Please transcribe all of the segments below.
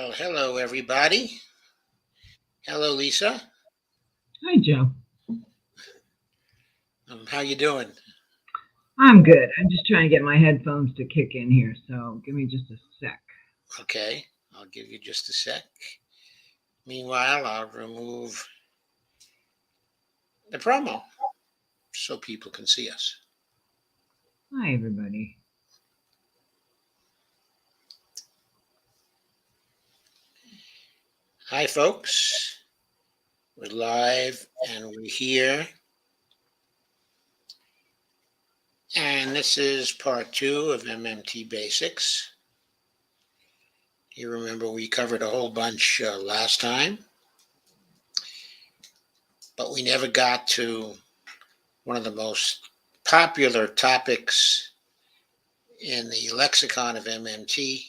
Well, hello everybody. Hello, Lisa. Hi, Joe. How you doing? I'm good. I'm just trying to get my headphones to kick in here, so give me just a sec. Okay, I'll give you just a sec. Meanwhile, I'll remove the promo so people can see us. Hi, everybody. Hi, folks. We're live and we're here. And this is part two of MMT Basics. You remember we covered a whole bunch last time, but we never got to one of the most popular topics in the lexicon of MMT,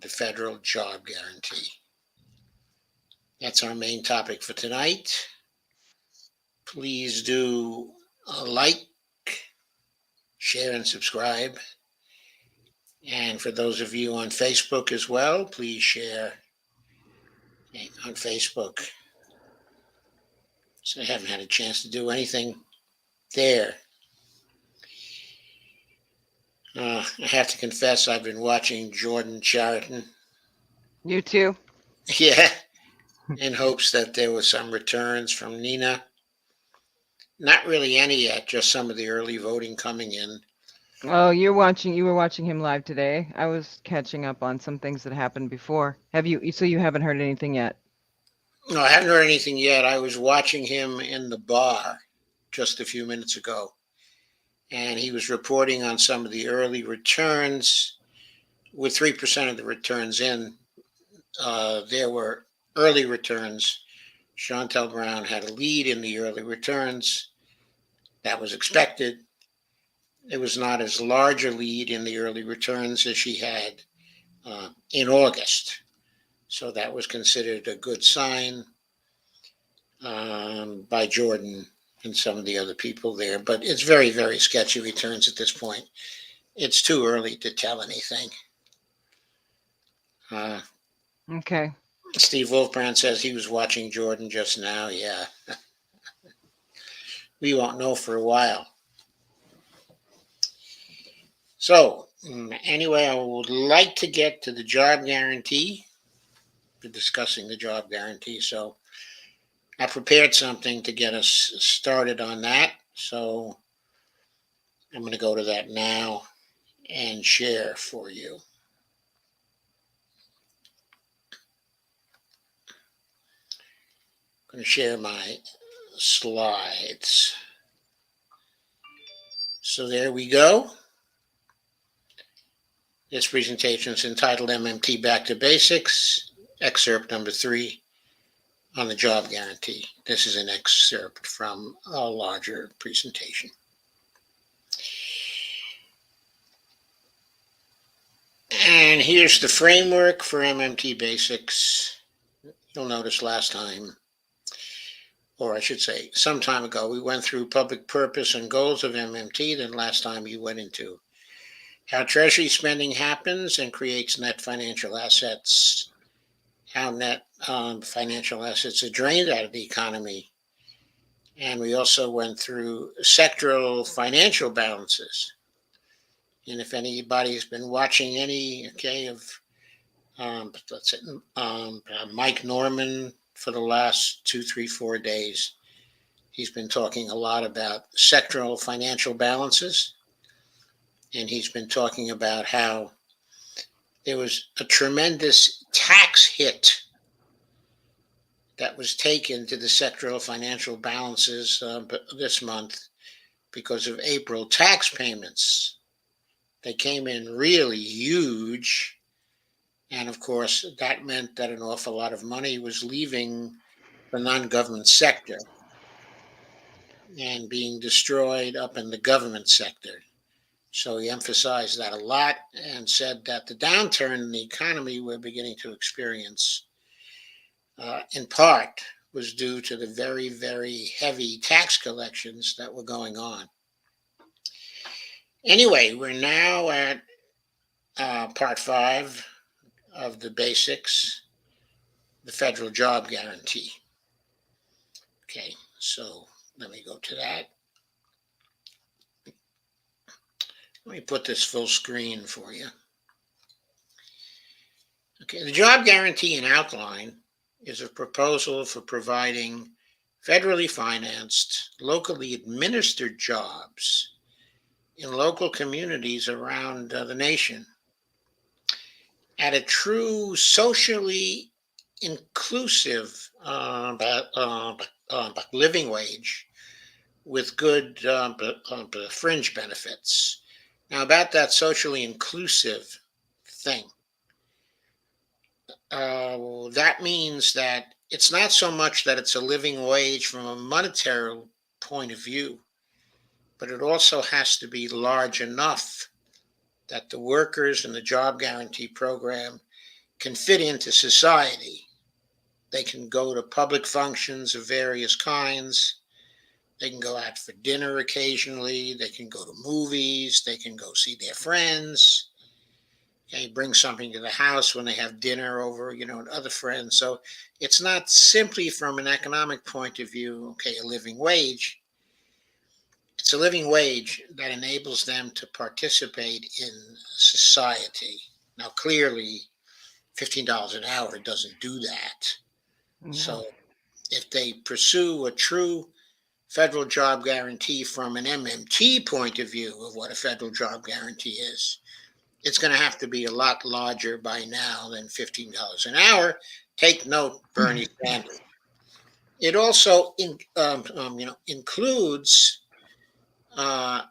the federal job guarantee. That's our main topic for tonight. Please do like, share, and subscribe. And for those of you on Facebook as well, please share on Facebook. So I haven't had a chance to do anything there. I have to confess, I've been watching Jordan Chariton. You too? Yeah, in hopes that there was some returns from Nina. Not really any yet, just some of the early voting coming in. Oh, you were watching him live today. I was catching up on some things that happened before. So you haven't heard anything yet? No, I haven't heard anything yet. I was watching him in the bar just a few minutes ago, and he was reporting on some of the early returns. With 3% of the returns in, there were early returns. Chantel Brown had a lead in the early returns. That was expected. It was not as large a lead in the early returns as she had in August. So that was considered a good sign by Jordan and some of the other people there. But it's very, very sketchy returns at this point. It's too early to tell anything. Uh, Okay. Steve Wolfbrand says he was watching Jordan just now. Yeah, we won't know for a while. So, anyway, I would like to get to the job guarantee, to discussing the job guarantee. So, I prepared something to get us started on that. So, I'm going to go to that now and share for you. I'm going to share my slides. So, there we go. This presentation is entitled MMT Back to Basics, excerpt number 3 on the job guarantee. This is an excerpt from a larger presentation. And here's the framework for MMT Basics. You'll notice last time, or I should say some time ago, we went through public purpose and goals of MMT. Then last time you went into how treasury spending happens and creates net financial assets, how net financial assets are drained out of the economy. And we also went through sectoral financial balances. And if anybody's been watching any, of let's say, Mike Norman for the last 2, 3, 4 days, he's been talking a lot about sectoral financial balances. And he's been talking about how there was a tremendous tax hit that was taken to the sectoral financial balances this month because of April tax payments. They came in really huge. And of course, that meant that an awful lot of money was leaving the non government sector and being destroyed up in the government sector. So he emphasized that a lot and said that the downturn in the economy we're beginning to experience, in part, was due to the very, very heavy tax collections that were going on. Anyway, we're now at part 5 of the basics, the federal job guarantee. Okay, so let me go to that. Let me put this full screen for you. Okay, the job guarantee in outline is a proposal for providing federally financed, locally administered jobs in local communities around the nation at a true socially inclusive living wage with good fringe benefits. Now, about that socially inclusive thing, that means that it's not so much that it's a living wage from a monetary point of view, but it also has to be large enough that the workers in the job guarantee program can fit into society. They can go to public functions of various kinds. They can go out for dinner occasionally. They can go to movies. They can go see their friends. Okay, bring something to the house when they have dinner over, and other friends. So it's not simply from an economic point of view, okay, a living wage. It's a living wage that enables them to participate in society. Now, clearly, $15 an hour doesn't do that. No. So if they pursue a true federal job guarantee from an MMT point of view of what a federal job guarantee is, it's going to have to be a lot larger by now than $15 an hour. Take note, Bernie Sanders. It also includes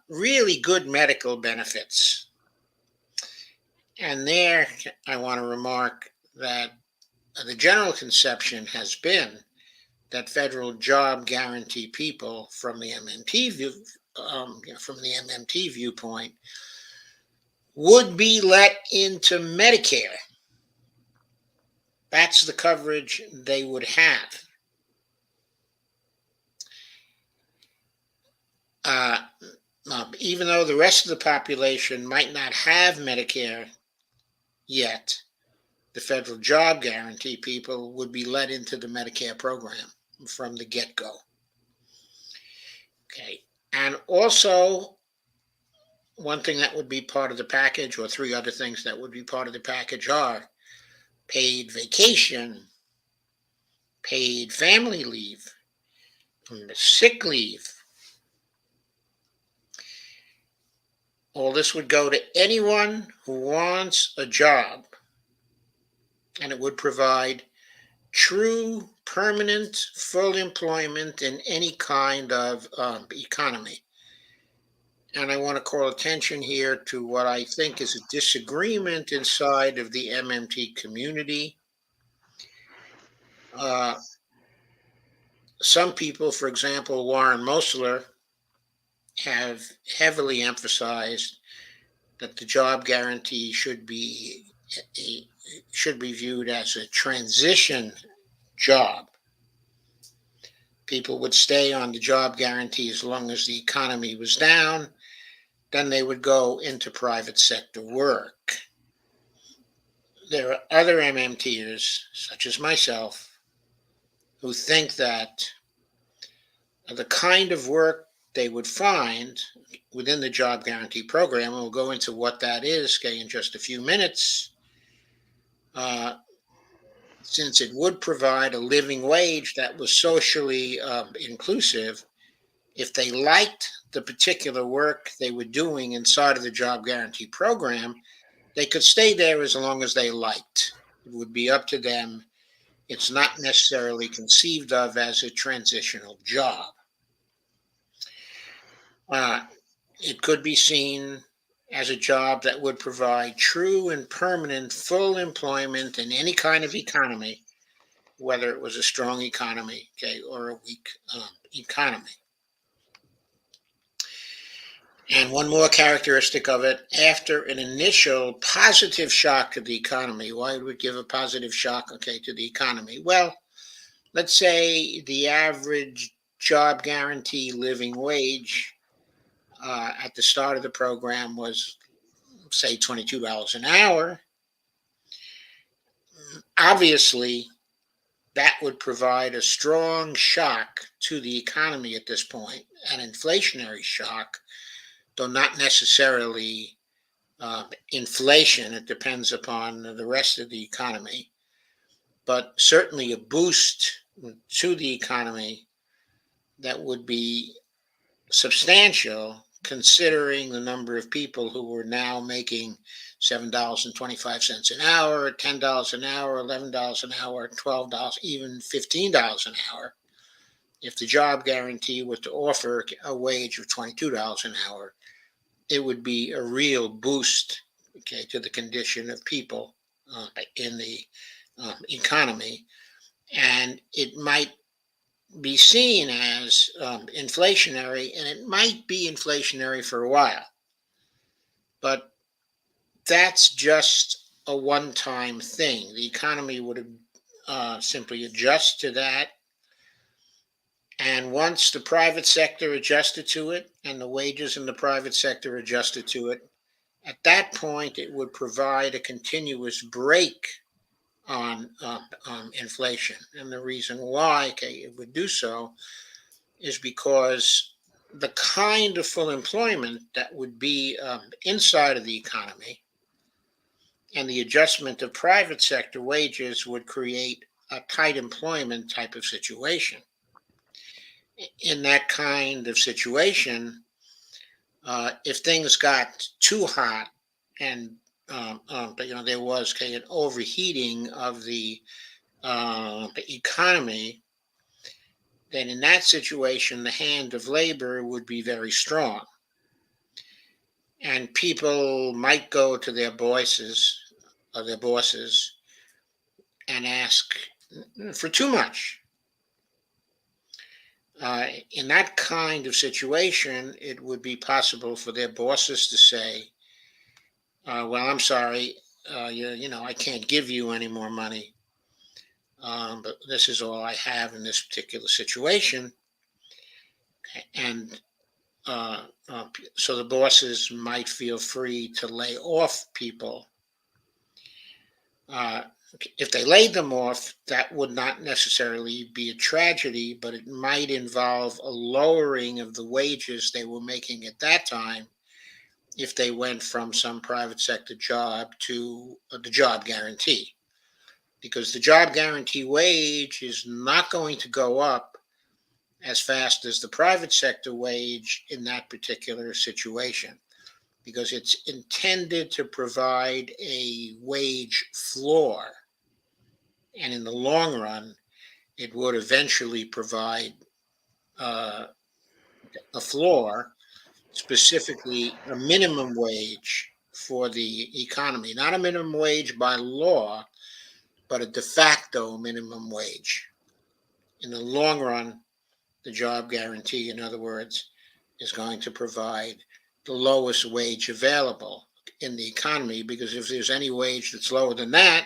really good medical benefits. And there, I want to remark that the general conception has been that federal job guarantee people from the MMT viewpoint would be let into Medicare. That's the coverage they would have. Even though the rest of the population might not have Medicare yet, the federal job guarantee people would be let into the Medicare program from the get-go. Okay, and also one thing that would be part of the package, or three other things that would be part of the package, are paid vacation, paid family leave, and sick leave. All this would go to anyone who wants a job, and it would provide true, permanent, full employment in any kind of economy. And I want to call attention here to what I think is a disagreement inside of the MMT community. Some people, for example, Warren Mosler, have heavily emphasized that the job guarantee should be viewed as a transition job. People would stay on the job guarantee as long as the economy was down. Then they would go into private sector work. There are other MMTers, such as myself, who think that the kind of work they would find within the job guarantee program, and we'll go into what that is, okay, in just a few minutes, since it would provide a living wage that was socially inclusive. If they liked the particular work they were doing inside of the job guarantee program, they could stay there as long as they liked. It would be up to them. It's not necessarily conceived of as a transitional job. It could be seen as a job that would provide true and permanent full employment in any kind of economy, whether it was a strong economy, okay, or a weak economy. And one more characteristic of it, after an initial positive shock to the economy, why would we give a positive shock, okay, to the economy? Well, let's say the average job guarantee living wage at the start of the program was, say, $22 an hour. Obviously, that would provide a strong shock to the economy at this point, an inflationary shock, though not necessarily inflation. It depends upon the rest of the economy, but certainly a boost to the economy that would be substantial, considering the number of people who were now making $7.25 an hour, $10 an hour, $11 an hour, $12, even $15 an hour. If the job guarantee was to offer a wage of $22 an hour, it would be a real boost, okay, to the condition of people in the economy, and it might be seen as inflationary, and it might be inflationary for a while, but that's just a one-time thing. The economy would simply adjust to that, and once the private sector adjusted to it and the wages in the private sector adjusted to it, at that point it would provide a continuous break on inflation. And the reason why, okay, it would do so is because the kind of full employment that would be inside of the economy and the adjustment of private sector wages would create a tight employment type of situation. In that kind of situation, if things got too hot and but there was an overheating of the economy, then in that situation, the hand of labor would be very strong. And people might go to their bosses and ask for too much. In that kind of situation, it would be possible for their bosses to say, well, I'm sorry, I can't give you any more money. But this is all I have in this particular situation. And so the bosses might feel free to lay off people. If they laid them off, that would not necessarily be a tragedy, but it might involve a lowering of the wages they were making at that time if they went from some private sector job to the job guarantee. Because the job guarantee wage is not going to go up as fast as the private sector wage in that particular situation, because it's intended to provide a wage floor. And in the long run, it would eventually provide a floor, specifically a minimum wage for the economy, not a minimum wage by law, but a de facto minimum wage. In the long run, the job guarantee, in other words, is going to provide the lowest wage available in the economy, because if there's any wage that's lower than that,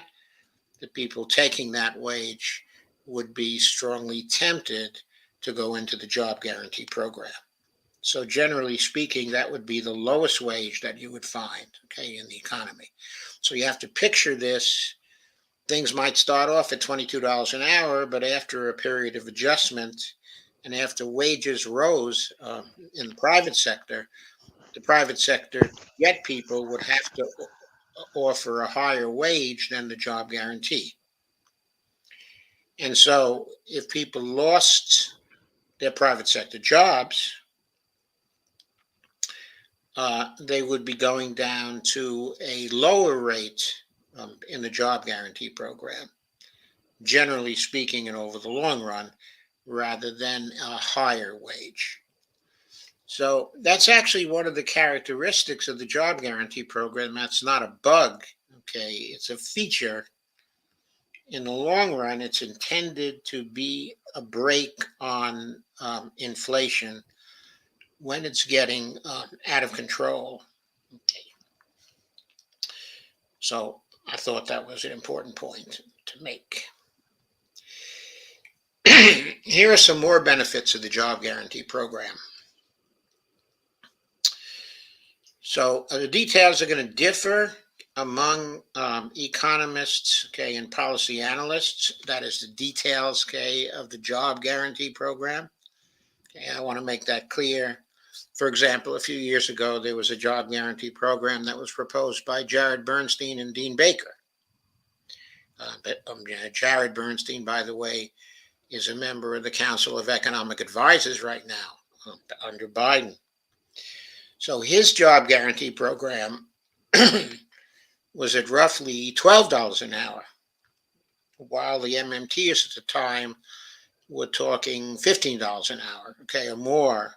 the people taking that wage would be strongly tempted to go into the job guarantee program. So generally speaking, that would be the lowest wage that you would find, okay, in the economy. So you have to picture this. Things might start off at $22 an hour, but after a period of adjustment and after wages rose in the private sector to get people would have to offer a higher wage than the job guarantee. And so if people lost their private sector jobs, they would be going down to a lower rate in the job guarantee program, generally speaking, and over the long run, rather than a higher wage. So that's actually one of the characteristics of the job guarantee program. That's not a bug, okay? It's a feature. In the long run, it's intended to be a brake on inflation when it's getting out of control. Okay. So I thought that was an important point to make. Here are some more benefits of the job guarantee program. So the details are going to differ among economists, okay, and policy analysts. That is the details, okay, of the job guarantee program. Okay, I want to make that clear. For example, a few years ago, there was a job guarantee program that was proposed by Jared Bernstein and Dean Baker. Jared Bernstein, by the way, is a member of the Council of Economic Advisors right now under Biden. So his job guarantee program was at roughly $12 an hour, while the MMTs at the time were talking $15 an hour, okay, or more.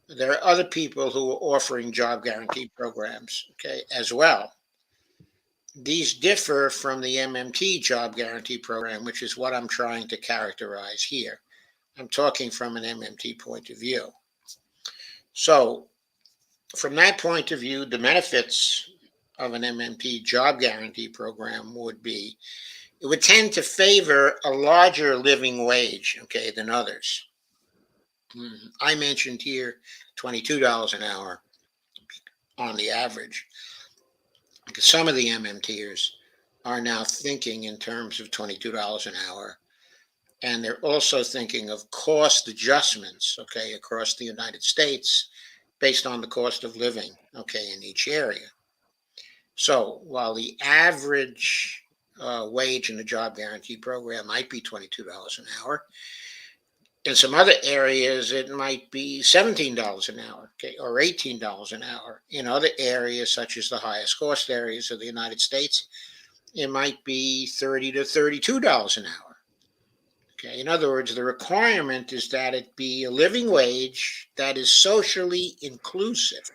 There are other people who are offering job guarantee programs, okay, as well. These differ from the MMT Job Guarantee program, which is what I'm trying to characterize here. I'm talking from an MMT point of view. So, from that point of view, the benefits of an MMT Job Guarantee program would be, it would tend to favor a larger living wage, okay, than others. I mentioned here $22 an hour on the average, because some of the MMTers are now thinking in terms of $22 an hour, and they're also thinking of cost adjustments, okay, across the United States based on the cost of living, okay, in each area. So while the average wage in the job guarantee program might be $22 an hour, in some other areas it might be $17 an hour, okay, or $18 an hour. In other areas, such as the highest cost areas of the United States, it might be $30 to $32 an hour. Okay, in other words, the requirement is that it be a living wage that is socially inclusive.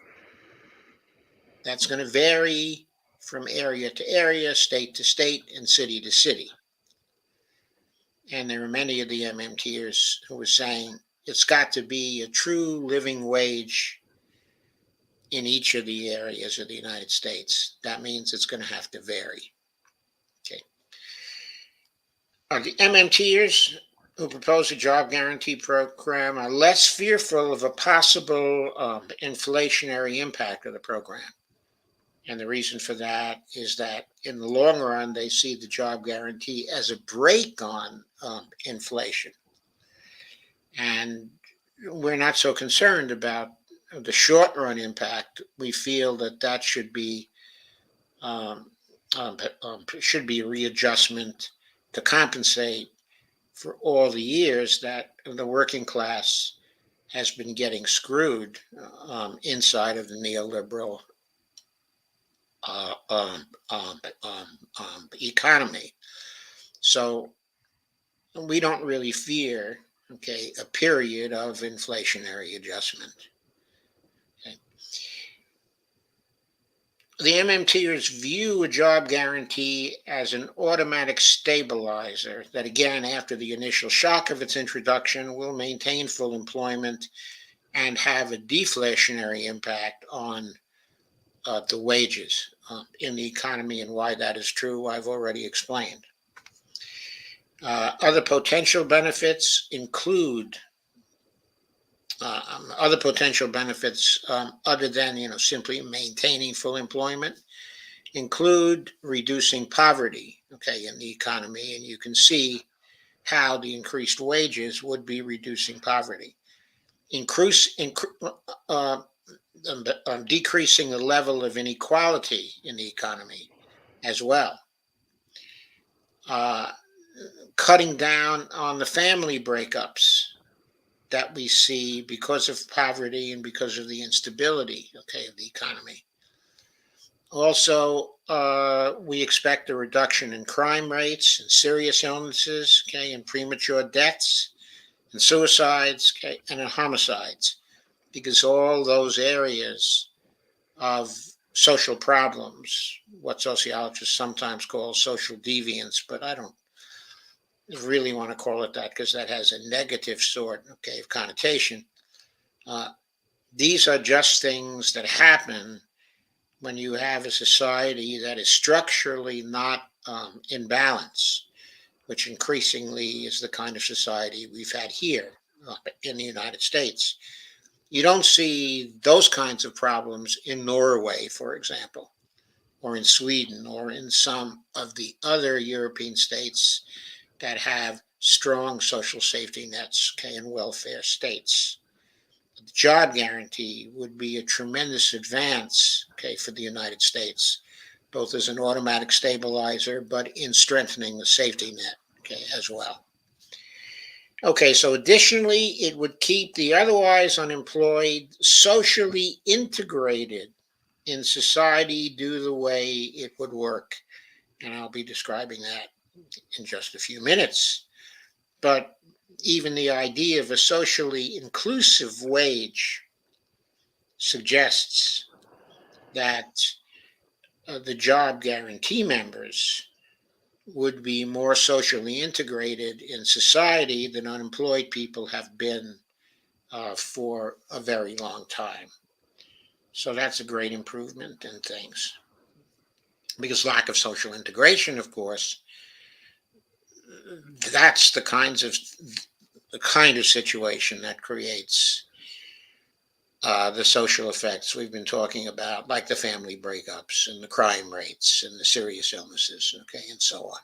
That's going to vary from area to area, state to state, and city to city. And there are many of the MMTers who are saying it's got to be a true living wage in each of the areas of the United States. That means it's going to have to vary. Okay. The MMTers who propose a job guarantee program are less fearful of a possible inflationary impact of the program. And the reason for that is that in the long run, they see the job guarantee as a brake on inflation. And we're not so concerned about the short run impact. We feel that that should be a readjustment to compensate for all the years that the working class has been getting screwed inside of the neoliberal economy. So we don't really fear, okay, a period of inflationary adjustment. Okay. The MMTers view a job guarantee as an automatic stabilizer that, again, after the initial shock of its introduction, will maintain full employment and have a deflationary impact on the wages in the economy. And why that is true, I've already explained. Other potential benefits include other other than simply maintaining full employment include reducing poverty, okay, in the economy, and you can see how the increased wages would be reducing poverty, decreasing the level of inequality in the economy as well, cutting down on the family breakups that we see because of poverty and because of the instability, okay, of the economy. Also, we expect a reduction in crime rates and serious illnesses, okay, and premature deaths and suicides, okay, and homicides, because all those areas of social problems, what sociologists sometimes call social deviance, but I don't really want to call it that because that has a negative sort, okay, of connotation. These are just things that happen when you have a society that is structurally not in balance, which increasingly is the kind of society we've had here in the United States. You don't see those kinds of problems in Norway, for example. or in Sweden, or in some of the other European states that have strong social safety nets, okay, and welfare states. The job guarantee would be a tremendous advance, okay, for the United States, both as an automatic stabilizer, but in strengthening the safety net, okay, as well. Okay, so additionally, it would keep the otherwise unemployed socially integrated in society due to the way it would work. And I'll be describing that in just a few minutes. But even the idea of a socially inclusive wage suggests that the job guarantee members would be more socially integrated in society than unemployed people have been for a very long time. So that's a great improvement in things. Because lack of social integration, of course, that's the kind of situation that creates the social effects we've been talking about, like the family breakups and the crime rates and the serious illnesses, okay, and so on.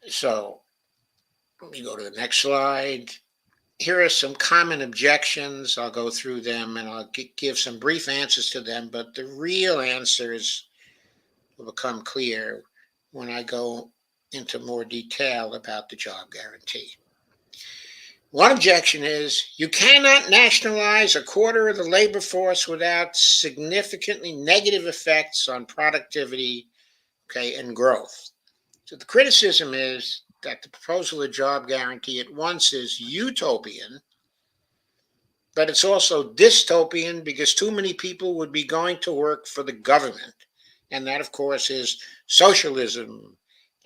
So let me go to the next slide. Here are some common objections. I'll go through them and I'll give some brief answers to them, but the real answers will become clear when I go into more detail about the job guarantee. One objection is you cannot nationalize a quarter of the labor force without significantly negative effects on productivity, okay, and growth. So the criticism is that the proposal of job guarantee at once is utopian, but it's also dystopian because too many people would be going to work for the government. And that, of course, is socialism.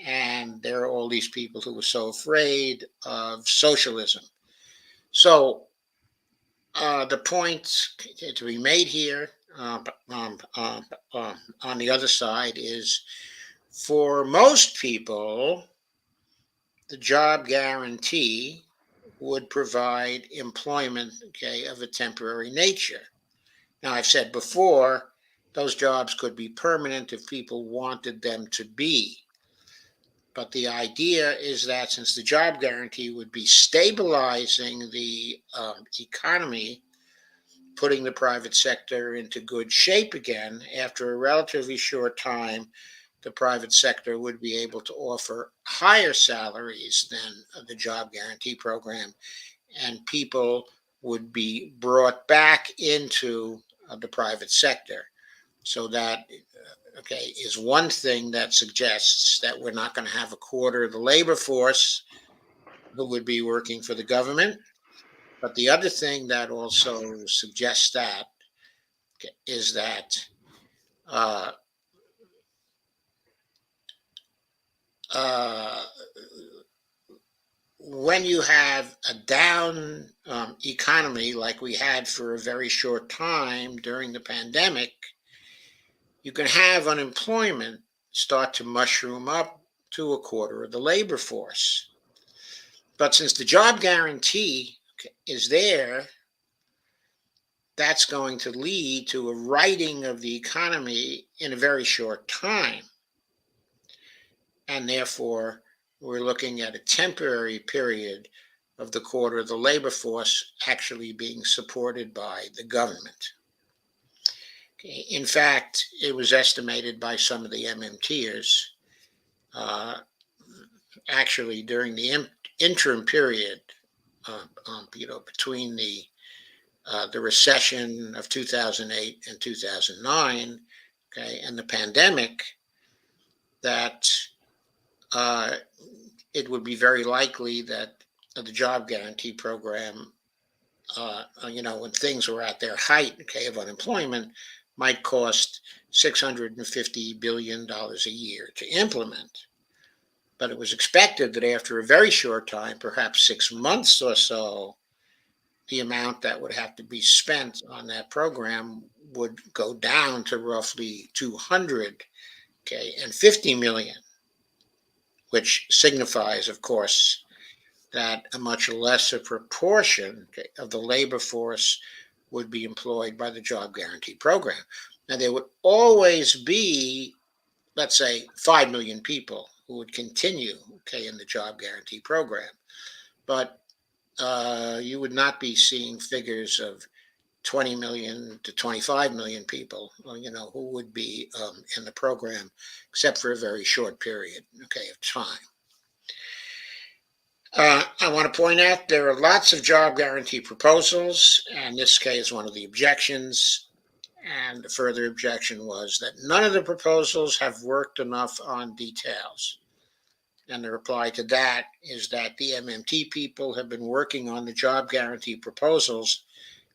And there are all these people who are so afraid of socialism. So the point to be made here on the other side is for most people, the job guarantee would provide employment, okay, of a temporary nature. Now, I've said before, those jobs could be permanent if people wanted them to be. But the idea is that since the job guarantee would be stabilizing the economy, putting the private sector into good shape again, after a relatively short time, the private sector would be able to offer higher salaries than the job guarantee program, and people would be brought back into the private sector. So that, okay, is one thing that suggests that we're not going to have a quarter of the labor force who would be working for the government. But the other thing that also suggests that is that uh, when you have a down economy like we had for a very short time during the pandemic, you can have unemployment start to mushroom up to a quarter of the labor force. But since the job guarantee is there, that's going to lead to a righting of the economy in a very short time. And therefore, we're looking at a temporary period of the quarter of the labor force actually being supported by the government. In fact, it was estimated by some of the MMTers, actually during the interim period, between the recession of 2008 and 2009, okay, and the pandemic, that it would be very likely that the job guarantee program, when things were at their height, okay, of unemployment, might cost $650 billion a year to implement. But it was expected that after a very short time, perhaps 6 months or so, the amount that would have to be spent on that program would go down to roughly 250 million, which signifies, of course, that a much lesser proportion of the labor force would be employed by the job guarantee program. Now, there would always be, let's say, 5 million people who would continue, okay, in the job guarantee program. But you would not be seeing figures of 20 million to 25 million people, who would be in the program, except for a very short period, okay, of time. I want to point out there are lots of job guarantee proposals, and this case is one of the objections. And the further objection was that none of the proposals have worked enough on details. And the reply to that is that the MMT people have been working on the job guarantee proposals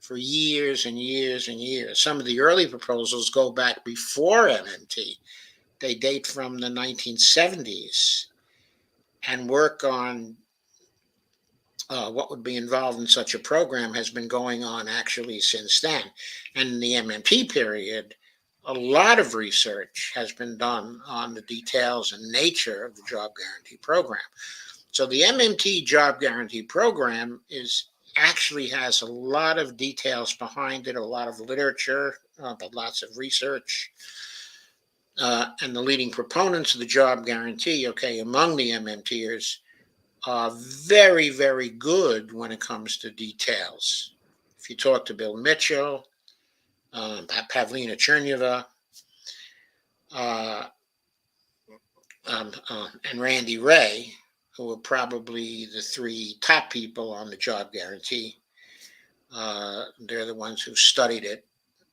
for years and years and years. Some of the early proposals go back before MMT. They date from the 1970s, and work on what would be involved in such a program has been going on actually since then. And in the MMT period, a lot of research has been done on the details and nature of the job guarantee program. So the MMT Job Guarantee program actually has a lot of details behind it, a lot of literature, but lots of research. And the leading proponents of the job guarantee, okay, among the MMTers, are very, very good when it comes to details. If you talk to Bill Mitchell, Pavlina Cherneva, and Randy Ray, who are probably the three top people on the job guarantee, they're the ones who studied it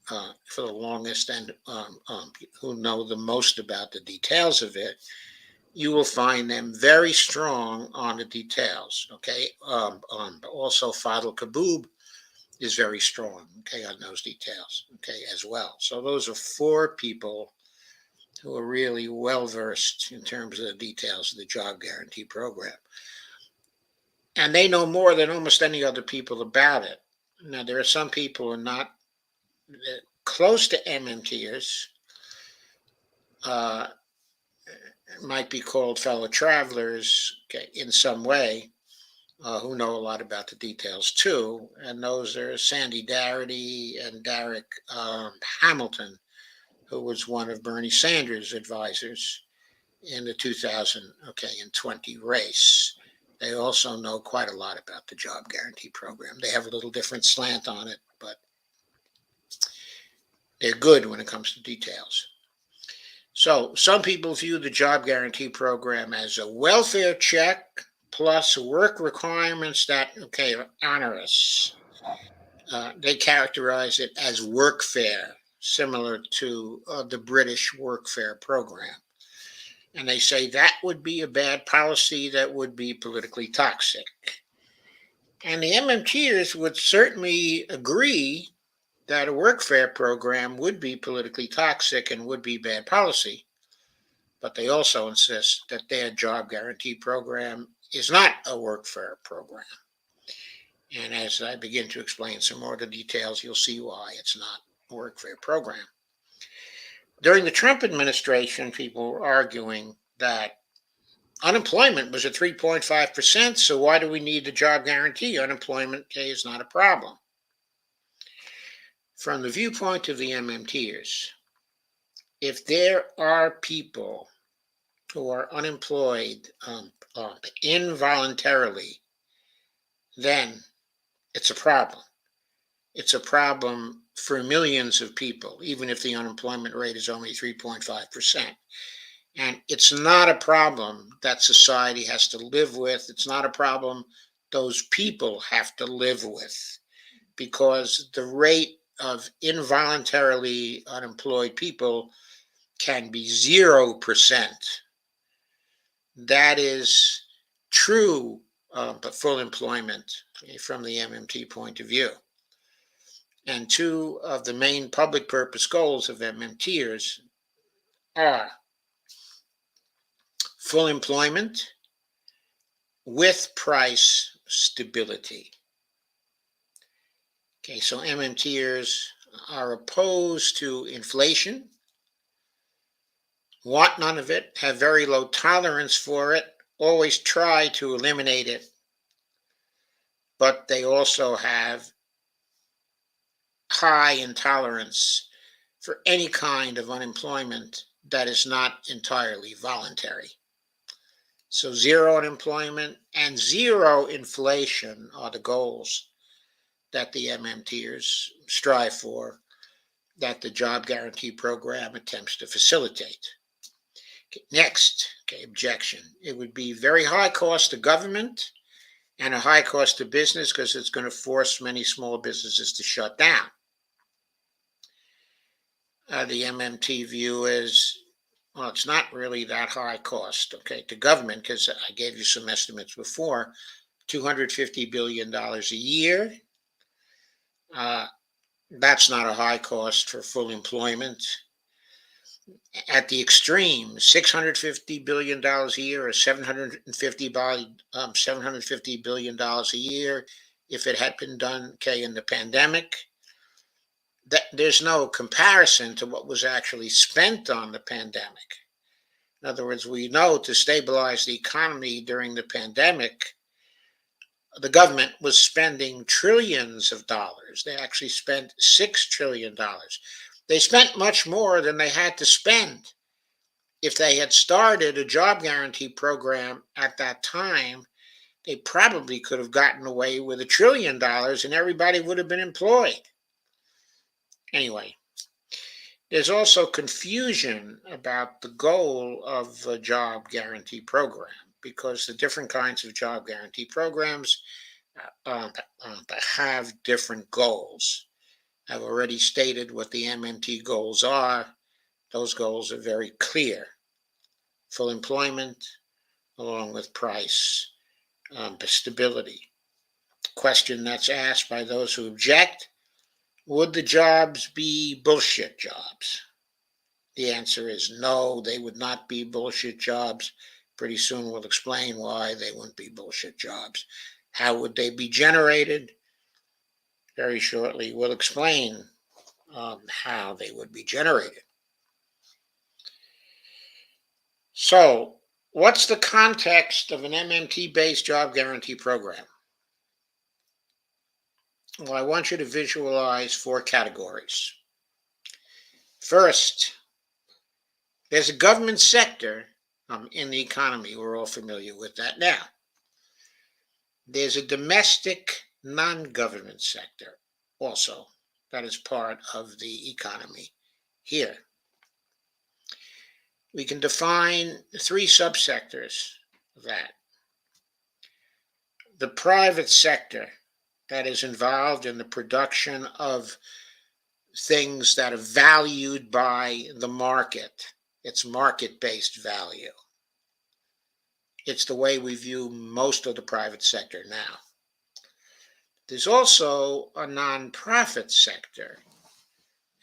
for the longest and who know the most about the details of it. You will find them very strong on the details, okay? Also, Fadl Kaboub is very strong, okay, on those details, okay, as well. So those are four people who are really well-versed in terms of the details of the job guarantee program. And they know more than almost any other people about it. Now, there are some people who are not close to MMTers, might be called fellow travelers, okay, in some way, who know a lot about the details too. And those are Sandy Darity and Derek Hamilton, who was one of Bernie Sanders' advisors in the 2020 race. They also know quite a lot about the job guarantee program. They have a little different slant on it, but they're good when it comes to details. So some people view the job guarantee program as a welfare check plus work requirements that, okay, are onerous. They characterize it as workfare, similar to the British workfare program. And they say that would be a bad policy that would be politically toxic. And the MMTers would certainly agree that a workfare program would be politically toxic and would be bad policy. But they also insist that their job guarantee program is not a workfare program. And as I begin to explain some more of the details, you'll see why it's not a workfare program. During the Trump administration, people were arguing that unemployment was at 3.5%, so why do we need the job guarantee? Unemployment is not a problem. From the viewpoint of the MMTers, if there are people who are unemployed involuntarily, then it's a problem. It's a problem for millions of people, even if the unemployment rate is only 3.5%. And it's not a problem that society has to live with. It's not a problem those people have to live with, because the rate of involuntarily unemployed people can be 0%. That is true, but full employment from the MMT point of view. And two of the main public purpose goals of MMTers are full employment with price stability. Okay, so MMTers are opposed to inflation, want none of it, have very low tolerance for it, always try to eliminate it, but they also have high intolerance for any kind of unemployment that is not entirely voluntary. So zero unemployment and zero inflation are the goals that the MMTers strive for, that the Job Guarantee Program attempts to facilitate. Okay, next, objection. It would be very high cost to government and a high cost to business because it's going to force many small businesses to shut down. The MMT view is, well, it's not really that high cost, to government, because I gave you some estimates before, $250 billion a year. That's not a high cost for full employment. At the extreme, $650 billion a year or $750 billion a year, if it had been done, in the pandemic. There's no comparison to what was actually spent on the pandemic. In other words, we know to stabilize the economy during the pandemic, the government was spending trillions of dollars. They actually spent $6 trillion. They spent much more than they had to spend. If they had started a job guarantee program at that time, they probably could have gotten away with $1 trillion and everybody would have been employed. Anyway, there's also confusion about the goal of a job guarantee program because the different kinds of job guarantee programs have different goals. I've already stated what the MMT goals are. Those goals are very clear. Full employment, along with price stability. Question that's asked by those who object: would the jobs be bullshit jobs? The answer is no, they would not be bullshit jobs. Pretty soon we'll explain why they wouldn't be bullshit jobs. How would they be generated? Very shortly we'll explain how they would be generated. So, what's the context of an MMT-based job guarantee program? Well, I want you to visualize 4 categories. First, there's a government sector in the economy. We're all familiar with that now. There's a domestic non-government sector also that is part of the economy here. We can define 3 subsectors of that. The private sector, that is involved in the production of things that are valued by the market. It's market-based value. It's the way we view most of the private sector now. There's also a nonprofit sector,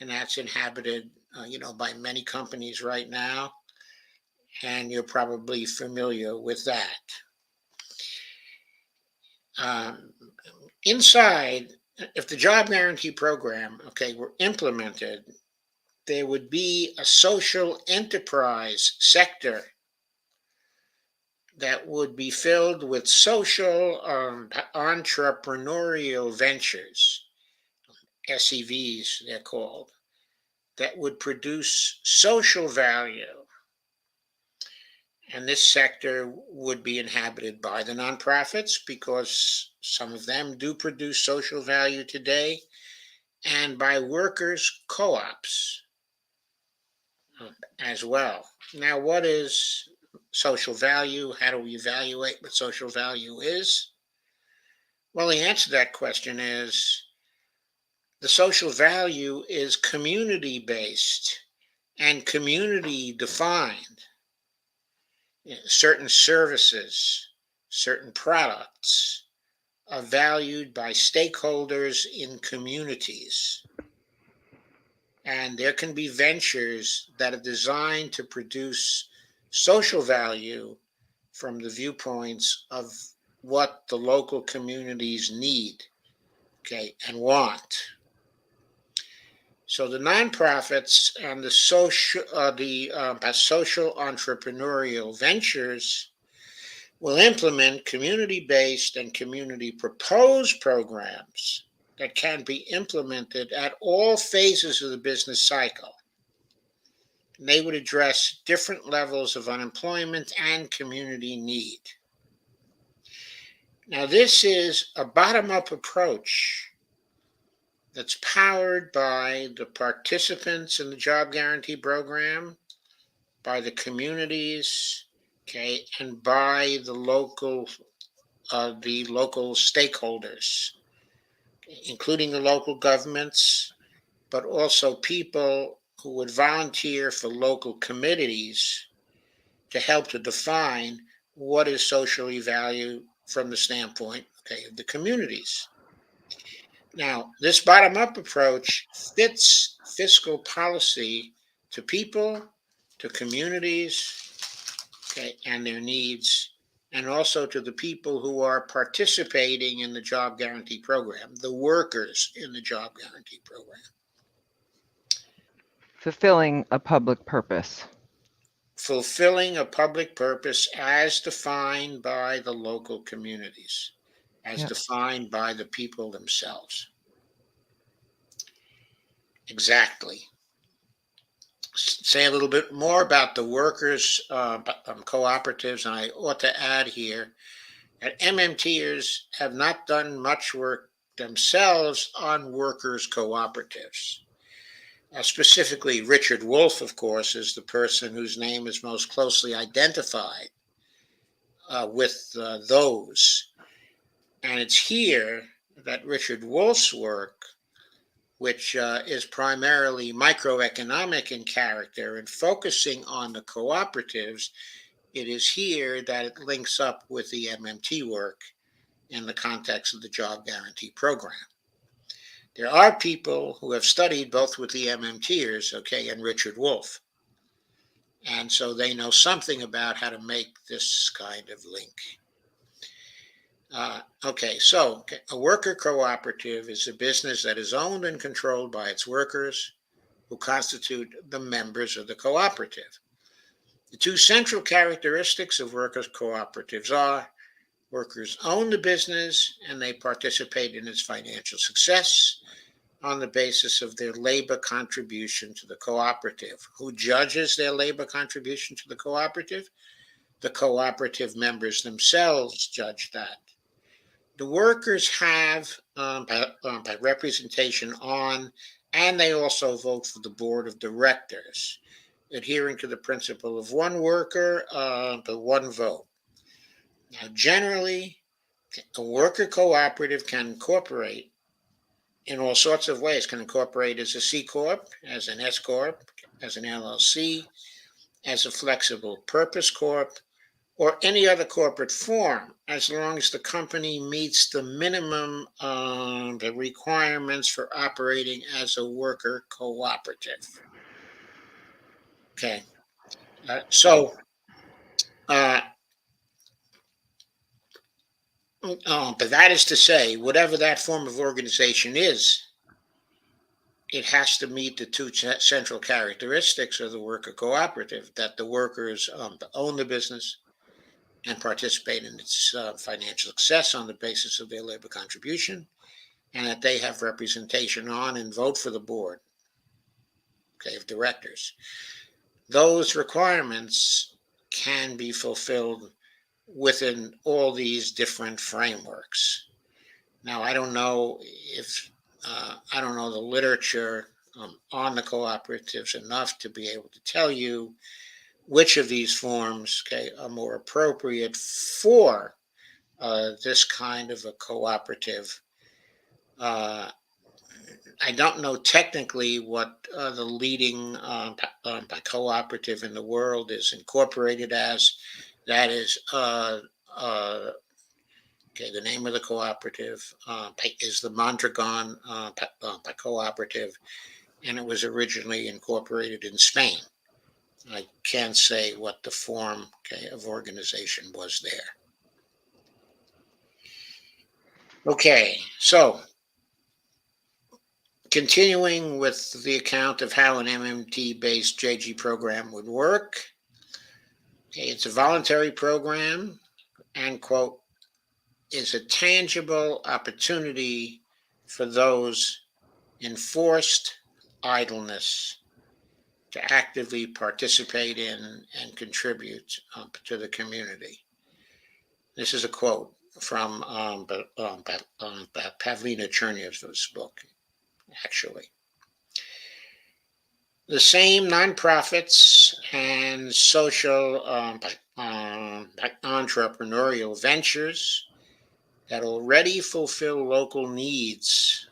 and that's inhabited, by many companies right now, and you're probably familiar with that. Inside, if the job guarantee program, were implemented, there would be a social enterprise sector that would be filled with social entrepreneurial ventures, SEVs they're called, that would produce social value. And this sector would be inhabited by the nonprofits because some of them do produce social value today, and by workers' co-ops as well. Now, what is social value? How do we evaluate what social value is? Well, the answer to that question is the social value is community-based and community-defined. Certain services, certain products are valued by stakeholders in communities. And there can be ventures that are designed to produce social value from the viewpoints of what the local communities need, and want. So the nonprofits and the social entrepreneurial ventures will implement community-based and community-proposed programs that can be implemented at all phases of the business cycle. And they would address different levels of unemployment and community need. Now, this is a bottom-up approach that's powered by the participants in the job guarantee program, by the communities, okay, and by the local stakeholders, including the local governments, but also people who would volunteer for local committees to help to define what is socially valued from the standpoint, okay, of the communities. Now, this bottom-up approach fits fiscal policy to people, to communities, okay, and their needs, and also to the people who are participating in the job guarantee program, the workers in the job guarantee program. Fulfilling a public purpose. Fulfilling a public purpose as defined by the local communities, as defined by the people themselves. Exactly. Say a little bit more about the workers' cooperatives, and I ought to add here that MMTers have not done much work themselves on workers' cooperatives. Specifically, Richard Wolff, of course, is the person whose name is most closely identified with those. And it's here that Richard Wolff's work, which is primarily microeconomic in character and focusing on the cooperatives, it is here that it links up with the MMT work in the context of the job guarantee program. There are people who have studied both with the MMTers, okay, and Richard Wolff. And so they know something about how to make this kind of link. A worker cooperative is a business that is owned and controlled by its workers who constitute the members of the cooperative. The two central characteristics of workers' cooperatives are workers own the business and they participate in its financial success on the basis of their labor contribution to the cooperative. Who judges their labor contribution to the cooperative? The cooperative members themselves judge that. The workers have, by representation on, and they also vote for the board of directors, adhering to the principle of one worker, but one vote. Now, generally, a worker cooperative can incorporate in all sorts of ways, can incorporate as a C Corp, as an S Corp, as an LLC, as a flexible purpose corp, or any other corporate form, as long as the company meets the minimum the requirements for operating as a worker cooperative. Okay, but that is to say, whatever that form of organization is, it has to meet the two central characteristics of the worker cooperative, that the workers own the business and participate in its financial success on the basis of their labor contribution, and that they have representation on and vote for the board, okay, of directors. Those requirements can be fulfilled within all these different frameworks. Now, I don't know the literature on the cooperatives enough to be able to tell you which of these forms, okay, are more appropriate for this kind of a cooperative. I don't know technically what the leading cooperative in the world is incorporated as. That is, the name of the cooperative is the Mondragon Cooperative, and it was originally incorporated in Spain. I can't say what the form, okay, of organization was there. Okay, so continuing with the account of how an MMT-based JG program would work. Okay, it's a voluntary program and, quote, is a tangible opportunity for those in forced idleness to actively participate in and contribute to the community. This is a quote from Pavlina Chernyev's book, actually. The same nonprofits and social entrepreneurial ventures that already fulfill local needs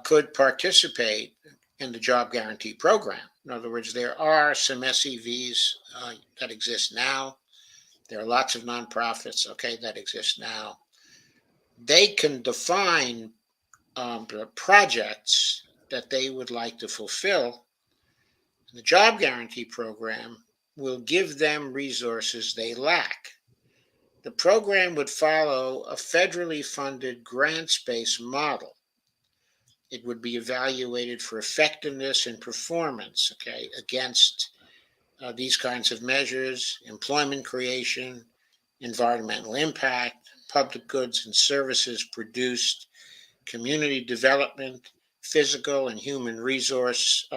could participate in the Job Guarantee program. In other words, there are some SEVs that exist now. There are lots of nonprofits, that exist now. They can define the projects that they would like to fulfill. The Job Guarantee program will give them resources they lack. The program would follow a federally funded grants-based model. It would be evaluated for effectiveness and performance, against these kinds of measures: employment creation, environmental impact, public goods and services produced, community development, physical and human resource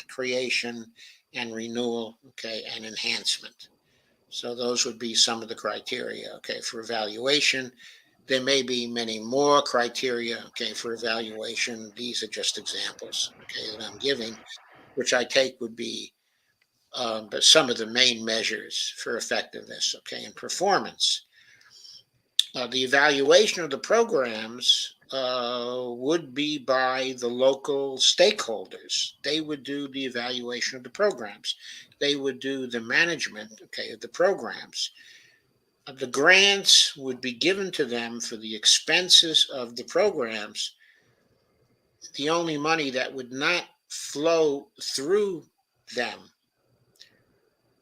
creation and renewal, and enhancement. So those would be some of the criteria, for evaluation. There may be many more criteria, for evaluation. These are just examples, that I'm giving, which I take would be but some of the main measures for effectiveness, and performance. The evaluation of the programs would be by the local stakeholders. They would do the evaluation of the programs. They would do the management, of the programs. The grants would be given to them for the expenses of the programs. The only money that would not flow through them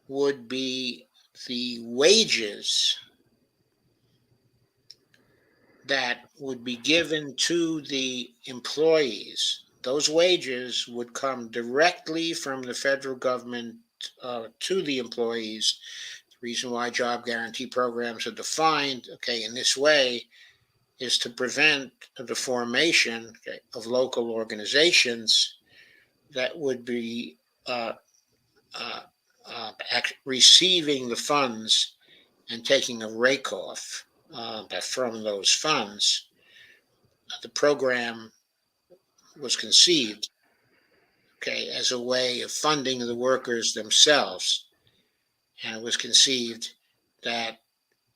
would be the wages that would be given to the employees. Those wages would come directly from the federal government to the employees. The reason why job guarantee programs are defined, in this way is to prevent the formation of local organizations that would be receiving the funds and taking a rake off from those funds. The program was conceived, as a way of funding the workers themselves, and it was conceived that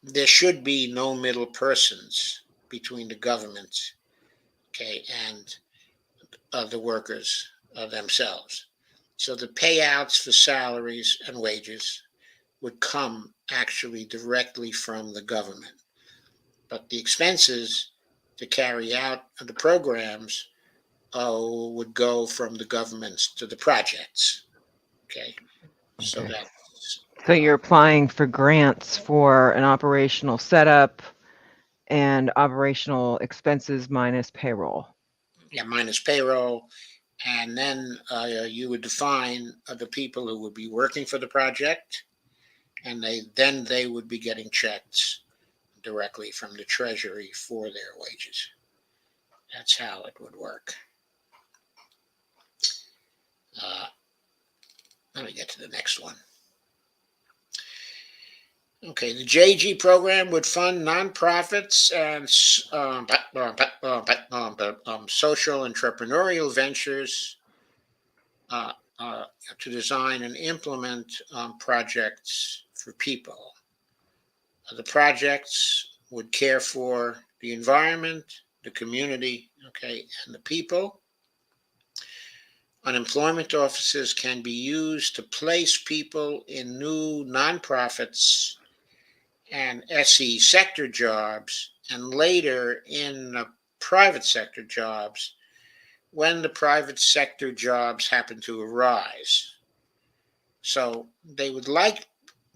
there should be no middle persons between the government, and the workers themselves. So the payouts for salaries and wages would come actually directly from the government. But the expenses to carry out the programs would go from the governments to the projects. So Okay. that. So you're applying for grants for an operational setup and operational expenses minus payroll. Yeah, minus payroll. And then you would define the people who would be working for the project, and they would be getting checks directly from the Treasury for their wages. That's how it would work. Let me get to the next one. Okay, the JG program would fund nonprofits and social entrepreneurial ventures to design and implement projects for people. The projects would care for the environment, the community, and the people. Unemployment offices can be used to place people in new nonprofits and SE sector jobs, and later in private sector jobs when the private sector jobs happen to arise. So they would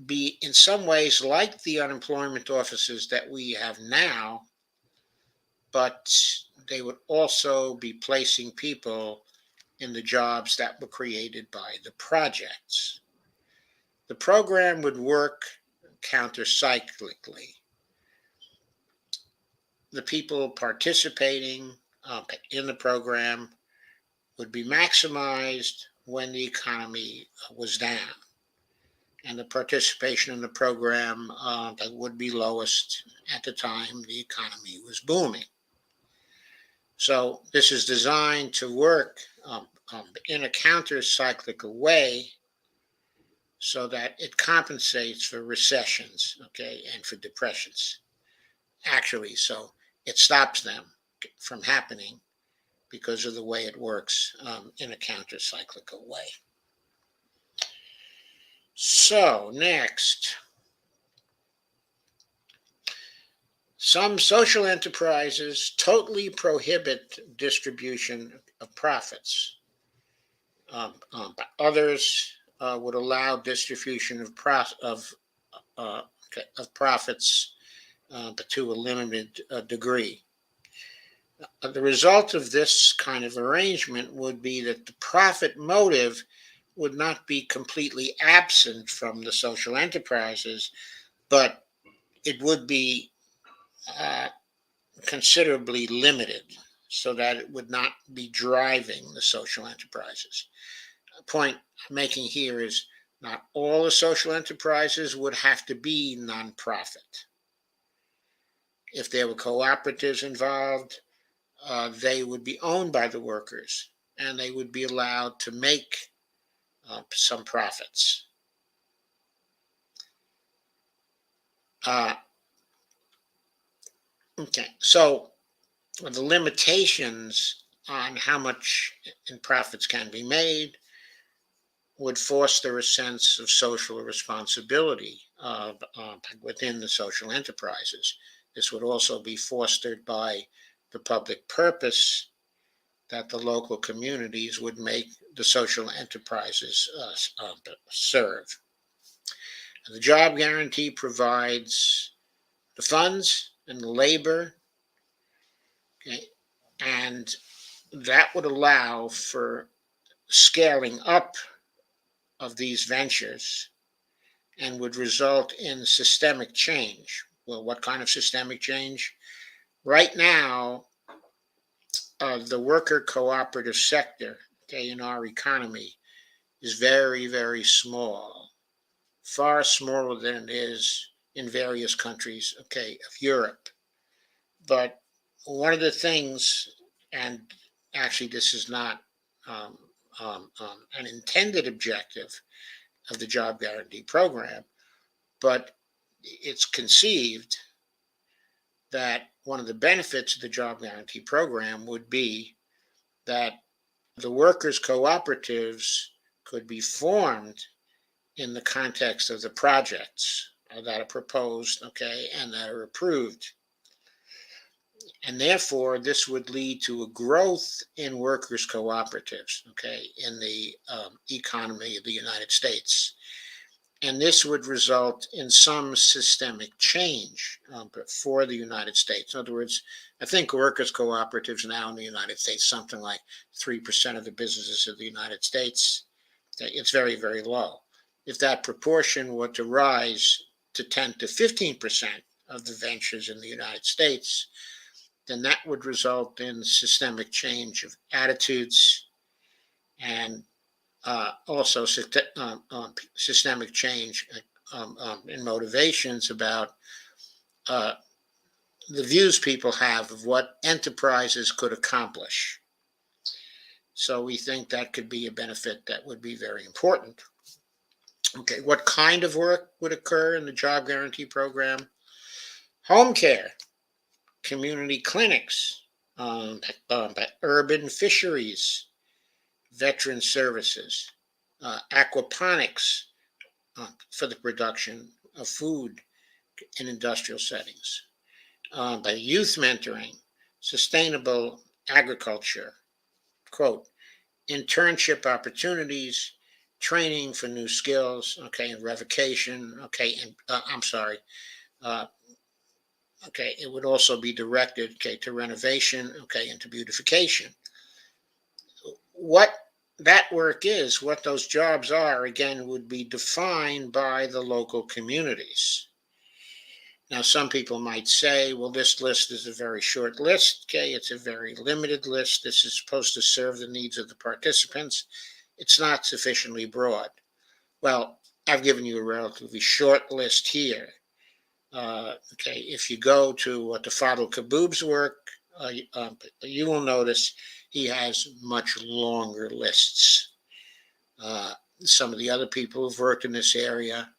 be in some ways like the unemployment offices that we have now, but they would also be placing people in the jobs that were created by the projects. The program would work countercyclically. the people participating in the program would be maximized when the economy was down, and the participation in the program that would be lowest at the time the economy was booming. So this is designed to work in a counter-cyclical way so that it compensates for recessions, okay, and for depressions. Actually, so it stops them from happening because of the way it works in a counter-cyclical way. So next, some social enterprises totally prohibit distribution of profits. Others would allow distribution of profits, but to a limited degree. The result of this kind of arrangement would be that the profit motive would not be completely absent from the social enterprises, but it would be considerably limited so that it would not be driving the social enterprises. The point I'm making here is not all the social enterprises would have to be nonprofit. If there were cooperatives involved, they would be owned by the workers and they would be allowed to make some profits. Okay, so the limitations on how much in profits can be made would foster a sense of social responsibility within the social enterprises. This would also be fostered by the public purpose that the local communities would make the social enterprises serve. The job guarantee provides the funds and the labor, okay, and that would allow for scaling up of these ventures and would result in systemic change. Well, what kind of systemic change? Right now, the worker cooperative sector, okay, in our economy is very, very small, far smaller than it is in various countries, okay, of Europe. But one of the things, and actually this is not an intended objective of the job guarantee program, but it's conceived that one of the benefits of the job guarantee program would be that the workers' cooperatives could be formed in the context of the projects that are proposed, okay, and that are approved. And therefore, this would lead to a growth in workers' cooperatives, okay, in the economy of the United States. And this would result in some systemic change for the United States. In other words, I think workers' cooperatives now in the United States, something like 3% of the businesses of the United States. It's very, very low. If that proportion were to rise to 10 to 15% of the ventures in the United States, then that would result in systemic change of attitudes and also systemic change in motivations about the views people have of what enterprises could accomplish. So we think that could be a benefit that would be very important. Okay, what kind of work would occur in the job guarantee program? Home care, community clinics, urban fisheries, veteran services, aquaponics for the production of food in industrial settings, by youth mentoring, sustainable agriculture, quote, internship opportunities, training for new skills, okay, and revocation, okay, and okay, it would also be directed, okay, to renovation, okay, and to beautification. What that work is, what those jobs are, again, would be defined by the local communities. Now, some people might say, well, this list is a very short list. Okay, it's a very limited list. This is supposed to serve the needs of the participants. It's not sufficiently broad. Well, I've given you a relatively short list here. Okay, if you go to Tafadil Kaboob's work, you will notice he has much longer lists. Some of the other people who've worked in this area,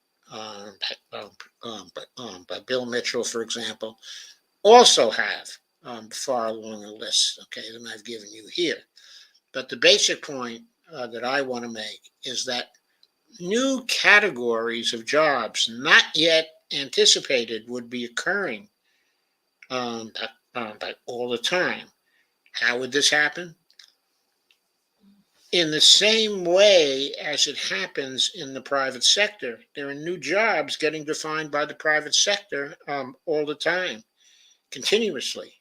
Bill Mitchell, for example, also have far longer lists, okay, than I've given you here. But the basic point that I want to make is that new categories of jobs not yet anticipated would be occurring all the time. How would this happen? In the same way as it happens in the private sector. There are new jobs getting defined by the private sector all the time, continuously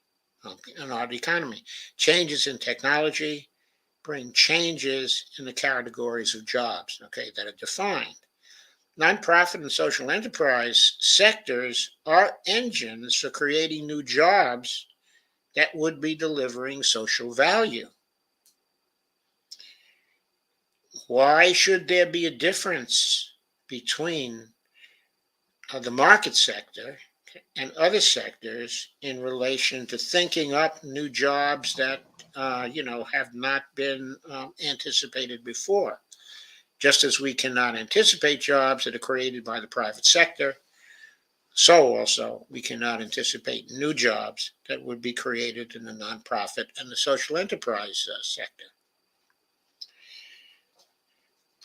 in our economy. Changes in technology bring changes in the categories of jobs, okay, that are defined. Nonprofit and social enterprise sectors are engines for creating new jobs that would be delivering social value. Why should there be a difference between the market sector and other sectors in relation to thinking up new jobs that have not been anticipated before? Just as we cannot anticipate jobs that are created by the private sector, so also we cannot anticipate new jobs that would be created in the nonprofit and the social enterprise sector.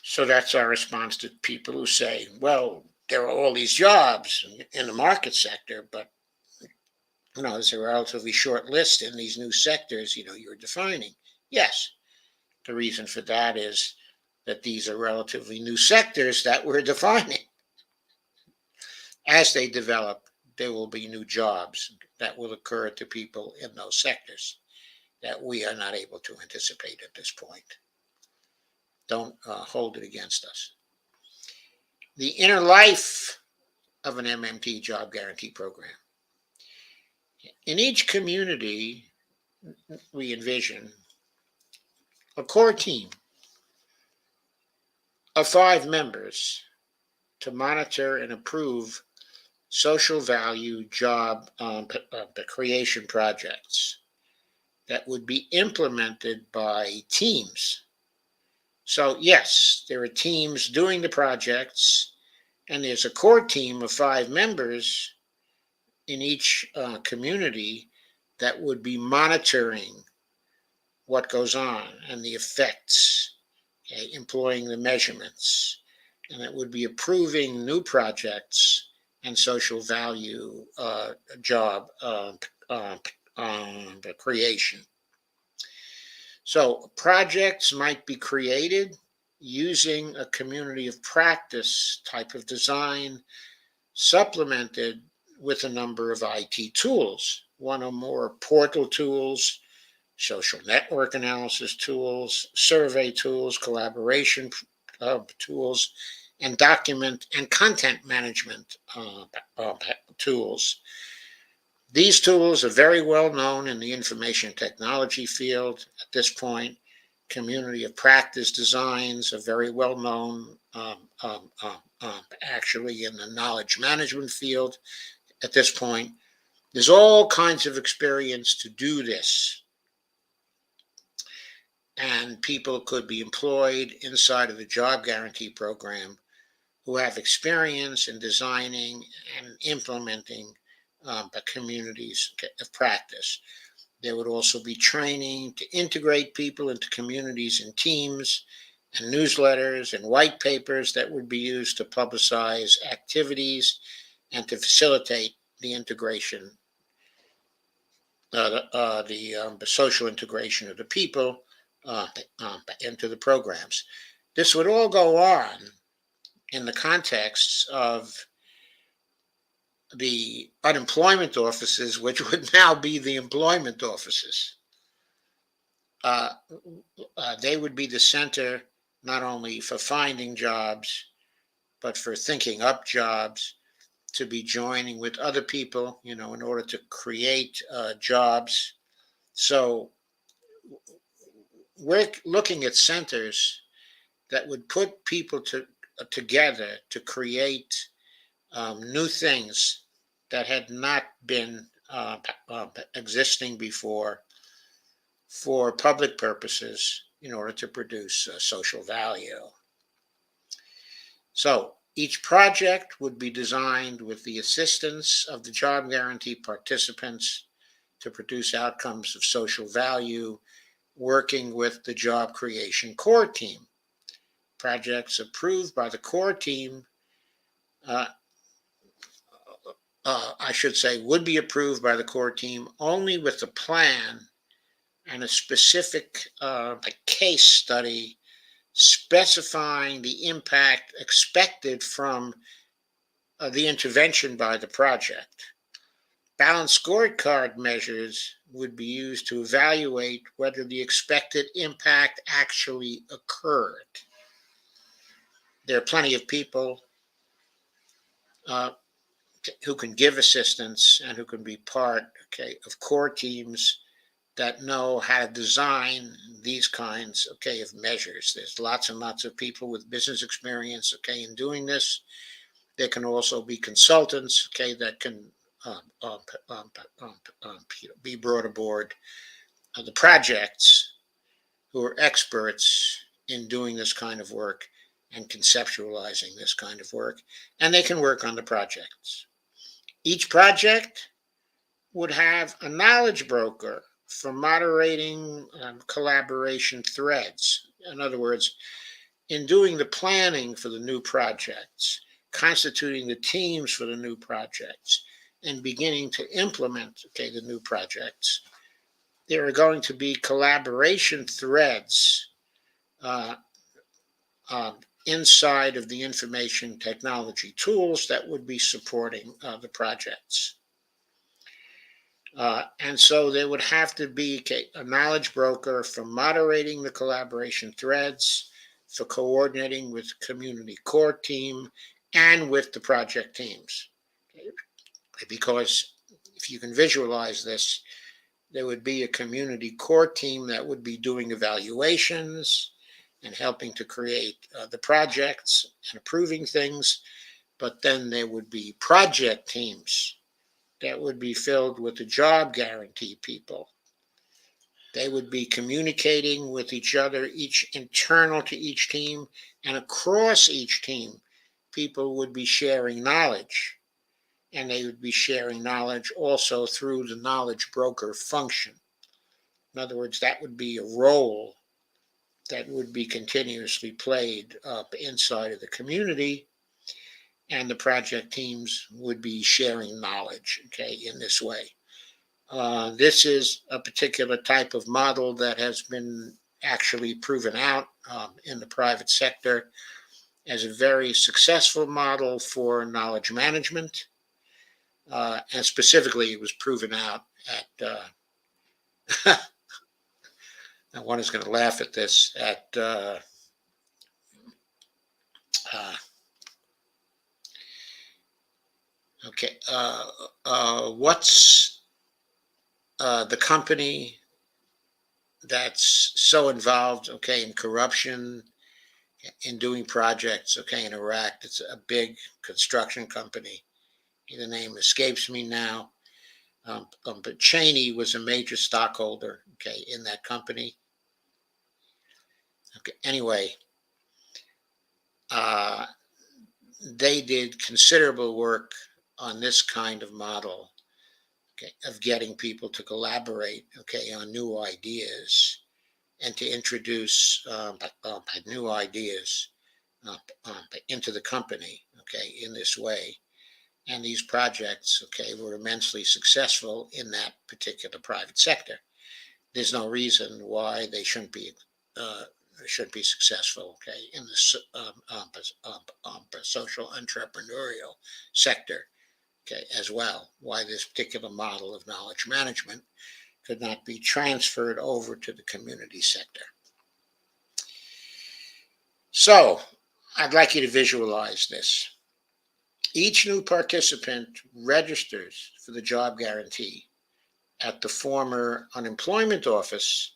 So that's our response to people who say, well, there are all these jobs in the market sector, but there's a relatively short list in these new sectors, you're defining. Yes, the reason for that is that these are relatively new sectors that we're defining. As they develop, there will be new jobs that will occur to people in those sectors that we are not able to anticipate at this point. Don't hold it against us. The inner life of an MMT Job Guarantee program. In each community, we envision a core team of 5 members to monitor and approve social value job creation projects that would be implemented by teams. So yes, there are teams doing the projects, and there's a core team of 5 members in each community that would be monitoring what goes on and the effects, okay, employing the measurements, and it would be approving new projects and social value job creation. So projects might be created using a community of practice type of design, supplemented with a number of IT tools, one or more portal tools, social network analysis tools, survey tools, collaboration tools, and document and content management tools. These tools are very well known in the information technology field at this point. Community of practice designs are very well known actually in the knowledge management field at this point. There's all kinds of experience to do this. And people could be employed inside of the job guarantee program who have experience in designing and implementing the communities of practice. There would also be training to integrate people into communities and teams, and newsletters and white papers that would be used to publicize activities and to facilitate the integration, the social integration of the people into the programs. This would all go on in the context of the unemployment offices, which would now be the employment offices. They would be the center not only for finding jobs, but for thinking up jobs, to be joining with other people, in order to create jobs. So we're looking at centers that would put people together to create new things that had not been existing before for public purposes in order to produce social value. So each project would be designed with the assistance of the Job Guarantee participants to produce outcomes of social value, working with the job creation core team. Projects approved by the core team, I should say, would be approved by the core team only with a plan and a specific case study specifying the impact expected from the intervention by the project. Balanced scorecard measures would be used to evaluate whether the expected impact actually occurred. There are plenty of people who can give assistance and who can be part, of core teams that know how to design these kinds, of measures. There's lots and lots of people with business experience, in doing this. There can also be consultants, that can be brought aboard the projects who are experts in doing this kind of work and conceptualizing this kind of work, and they can work on the projects. Each project would have a knowledge broker for moderating collaboration threads. In other words, in doing the planning for the new projects, constituting the teams for the new projects, and beginning to implement the new projects, there are going to be collaboration threads inside of the information technology tools that would be supporting the projects. And so there would have to be a knowledge broker for moderating the collaboration threads, for coordinating with the community core team, and with the project teams. Because if you can visualize this, there would be a community core team that would be doing evaluations and helping to create the projects and approving things. But then there would be project teams that would be filled with the job guarantee people. They would be communicating with each other, each internal to each team, and across each team, people would be sharing knowledge. And they would be sharing knowledge also through the knowledge broker function. In other words, that would be a role that would be continuously played up inside of the community, and the project teams would be sharing knowledge, in this way. This is a particular type of model that has been actually proven out in the private sector as a very successful model for knowledge management. And specifically, it was proven out at, and one is going to laugh at this, at what's the company that's so involved, in corruption, in doing projects, in Iraq? It's a big construction company. The name escapes me now. But Cheney was a major stockholder, in that company. Anyway, they did considerable work on this kind of model, of getting people to collaborate, on new ideas and to introduce new ideas into the company, in this way. And these projects, were immensely successful in that particular private sector. There's no reason why they shouldn't be successful, in the social entrepreneurial sector, as well. Why this particular model of knowledge management could not be transferred over to the community sector. So I'd like you to visualize this. Each new participant registers for the job guarantee at the former unemployment office,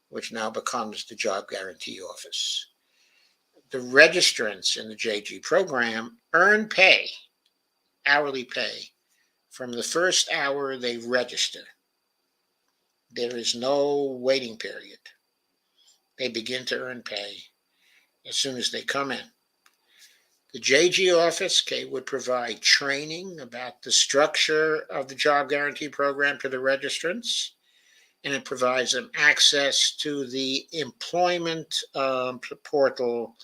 which now becomes the job guarantee office. The registrants in the JG program earn pay, hourly pay, from the first hour they register. There is no waiting period. They begin to earn pay as soon as they come in. The JG office would provide training about the structure of the job guarantee program to the registrants, and it provides them access to the employment portal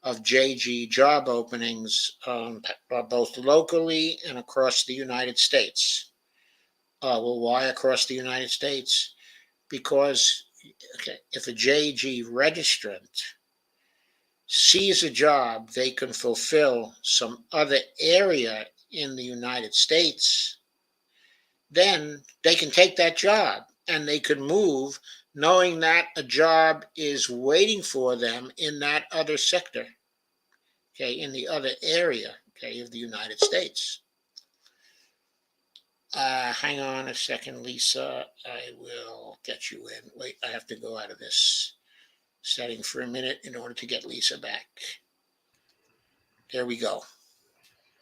of JG job openings, both locally and across the United States. Well, why across the United States? Because if a JG registrant sees a job they can fulfill some other area in the United States, then they can take that job and they can move knowing that a job is waiting for them in that other sector, in the other area, of the United States. Hang on a second, Lisa. I will get you in. Wait, I have to go out of this setting for a minute in order to get Lisa back. There we go.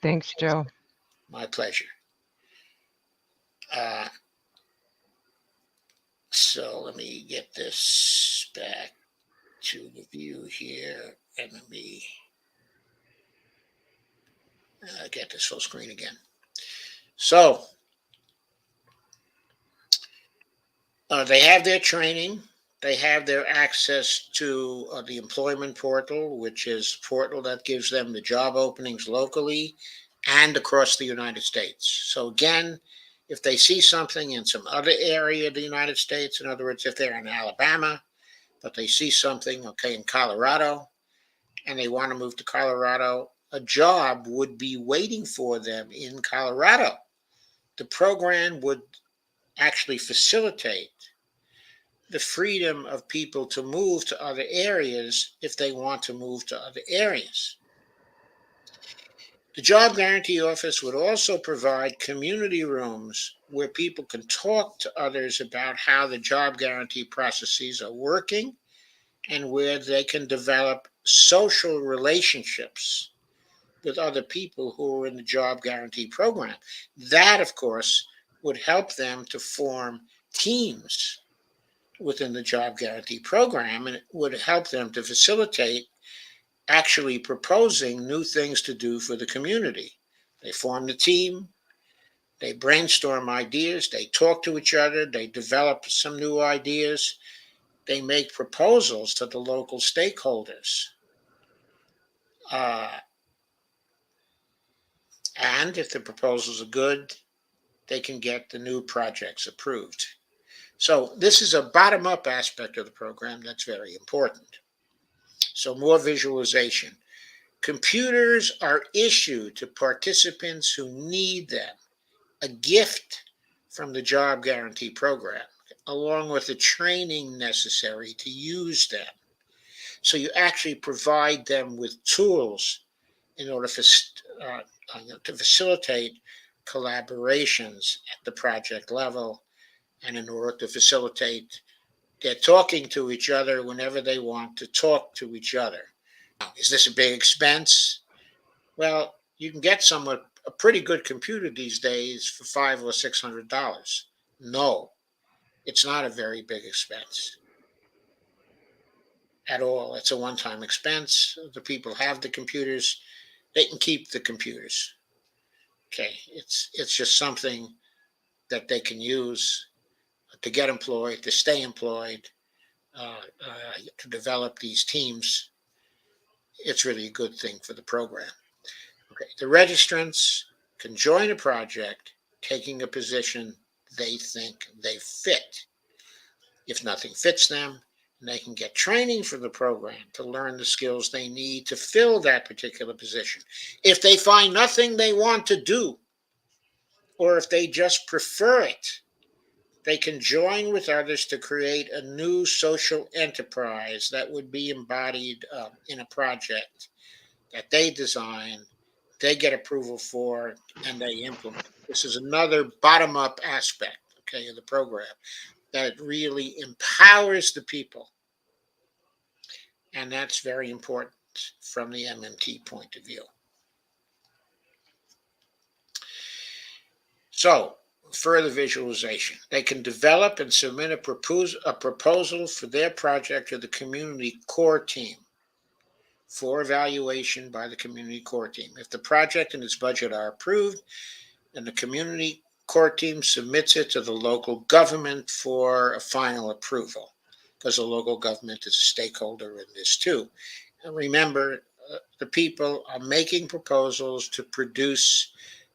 Thanks, Joe. My pleasure. So let me get this back to the view here, and let me get this full screen again. So they have their training. They have their access to the employment portal, which is a portal that gives them the job openings locally and across the United States. So again, if they see something in some other area of the United States, in other words, if they're in Alabama, but they see something, in Colorado, and they want to move to Colorado, a job would be waiting for them in Colorado. The program would actually facilitate the freedom of people to move to other areas if they want to move to other areas. The Job Guarantee Office would also provide community rooms where people can talk to others about how the job guarantee processes are working and where they can develop social relationships with other people who are in the job guarantee program. That, of course, would help them to form teams within the job guarantee program, and it would help them to facilitate actually proposing new things to do for the community. They form the team, they brainstorm ideas, they talk to each other, they develop some new ideas, they make proposals to the local stakeholders. And if the proposals are good, they can get the new projects approved. So this is a bottom-up aspect of the program that's very important. So more visualization. Computers are issued to participants who need them, a gift from the Job Guarantee Program, along with the training necessary to use them. So you actually provide them with tools in order to facilitate collaborations at the project level, and in order to facilitate their talking to each other whenever they want to talk to each other. Now, is this a big expense? Well, you can get a pretty good computer these days for $500 or $600. No, it's not a very big expense at all. It's a one-time expense. The people have the computers. They can keep the computers. It's just something that they can use to get employed, to stay employed, to develop these teams. It's really a good thing for the program. The registrants can join a project taking a position they think they fit. If nothing fits them, they can get training from the program to learn the skills they need to fill that particular position. If they find nothing they want to do, or if they just prefer it, they can join with others to create a new social enterprise that would be embodied in a project that they design, they get approval for and they implement. This is another bottom-up aspect, okay, of the program that really empowers the people, and that's very important from the MMT point of view. So, further visualization. They can develop and submit a proposal for their project to the community core team for evaluation by the community core team. If the project and its budget are approved, then the community core team submits it to the local government for a final approval, because the local government is a stakeholder in this too. And remember, the people are making proposals to produce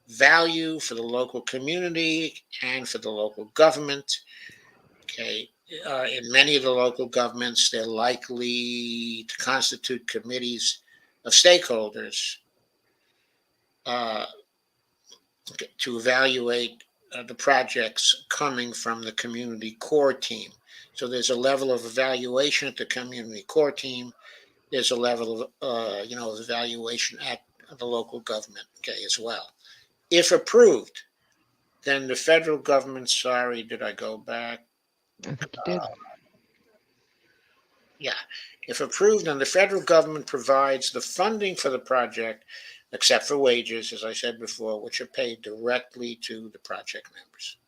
value for the local community and for the local government. Okay, in many of the local governments, they're likely to constitute committees of stakeholders uh, to evaluate the projects coming from the community core team. So there's a level of evaluation at the community core team. There's a level of of evaluation at the local government, okay, as well. If approved, then the federal government, sorry, did I go back? I think you did. Yeah. If approved, then the federal government provides the funding for the project, except for wages, as I said before, which are paid directly to the project members.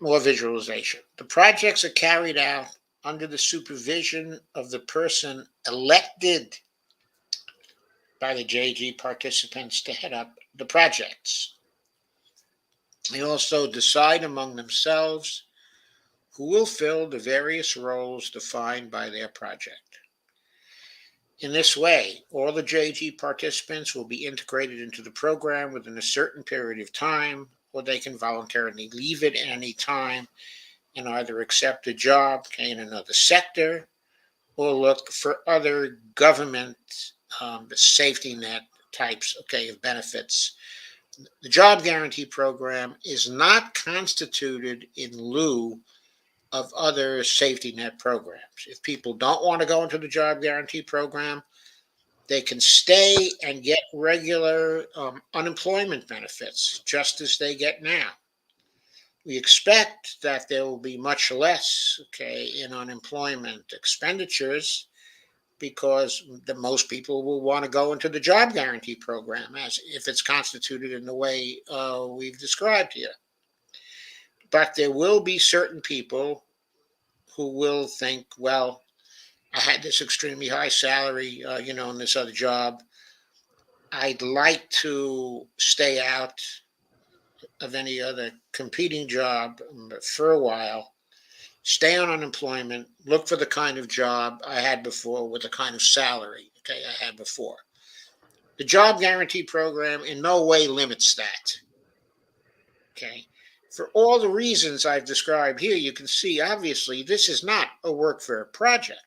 More visualization. The projects are carried out under the supervision of the person elected by the JG participants to head up the projects. They also decide among themselves who will fill the various roles defined by their project. In this way, all the JG participants will be integrated into the program within a certain period of time, or they can voluntarily leave it at any time and either accept a job in another sector or look for other government safety net types of benefits. The Job Guarantee Program is not constituted in lieu of other safety net programs. If people don't want to go into the Job Guarantee Program, they can stay and get regular unemployment benefits, just as they get now. We expect that there will be much less, in unemployment expenditures, because most people will want to go into the Job Guarantee Program, as if it's constituted in the way we've described here. But there will be certain people who will think, well, I had this extremely high salary, in this other job. I'd like to stay out of any other competing job for a while, stay on unemployment, look for the kind of job I had before with the kind of salary, I had before. The Job Guarantee Program in no way limits that. For all the reasons I've described here, you can see, obviously, this is not a workfare project.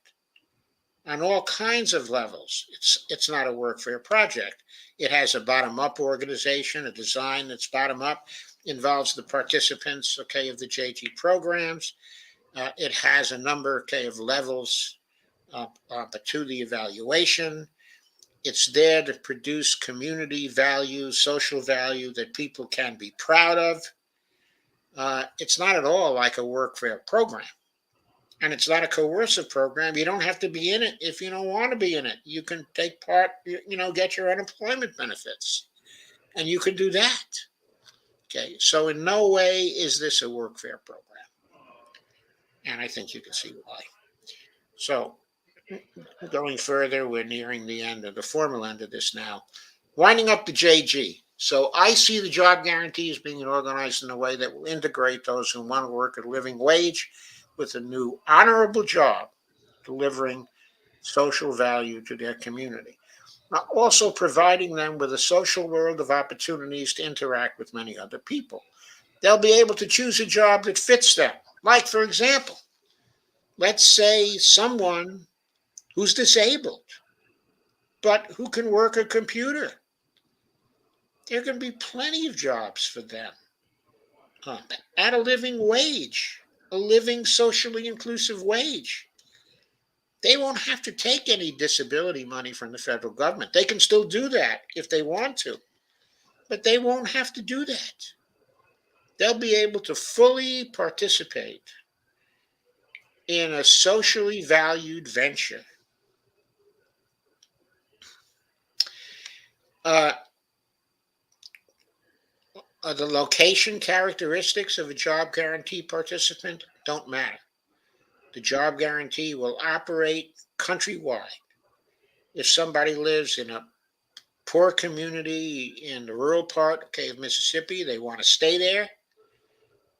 On all kinds of levels, it's not a workfare project. It has a bottom-up organization, a design that's bottom-up, involves the participants, of the JG programs. It has a number, of levels to the evaluation. It's there to produce community value, social value that people can be proud of. It's not at all like a workfare program. And it's not a coercive program. You don't have to be in it if you don't want to be in it. You can take part, get your unemployment benefits. And you can do that. So in no way is this a workfare program. And I think you can see why. So going further, we're nearing the end of the formal end of this now. Winding up the JG. So I see the job guarantee as being organized in a way that will integrate those who want to work at a living wage with a new honorable job, delivering social value to their community. Now, also providing them with a social world of opportunities to interact with many other people. They'll be able to choose a job that fits them. Like, for example, let's say someone who's disabled, but who can work a computer. There can be plenty of jobs for them at a living wage, a living socially inclusive wage. they won't have to take any disability money from the federal government. They can still do that if they want to, but they won't have to do that. They'll be able to fully participate in a socially valued venture. Uh, the location characteristics of a job guarantee participant don't matter. The job guarantee will operate countrywide. If somebody lives in a poor community in the rural part, okay, of Mississippi, they want to stay there,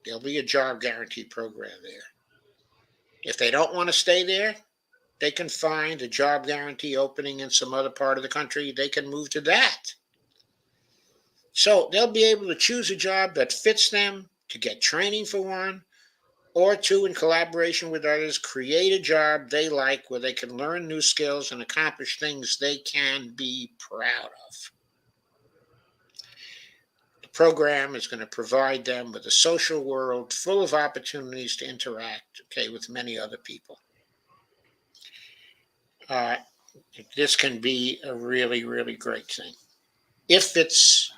there'll be a job guarantee program there. If they don't want to stay there, they can find a job guarantee opening in some other part of the country. They can move to that. So they'll be able to choose a job that fits them, to get training for one, or to, in collaboration with others, create a job they like where they can learn new skills and accomplish things they can be proud of. The program is going to provide them with a social world full of opportunities to interact, okay, with many other people. This can be a really, really great thing if it's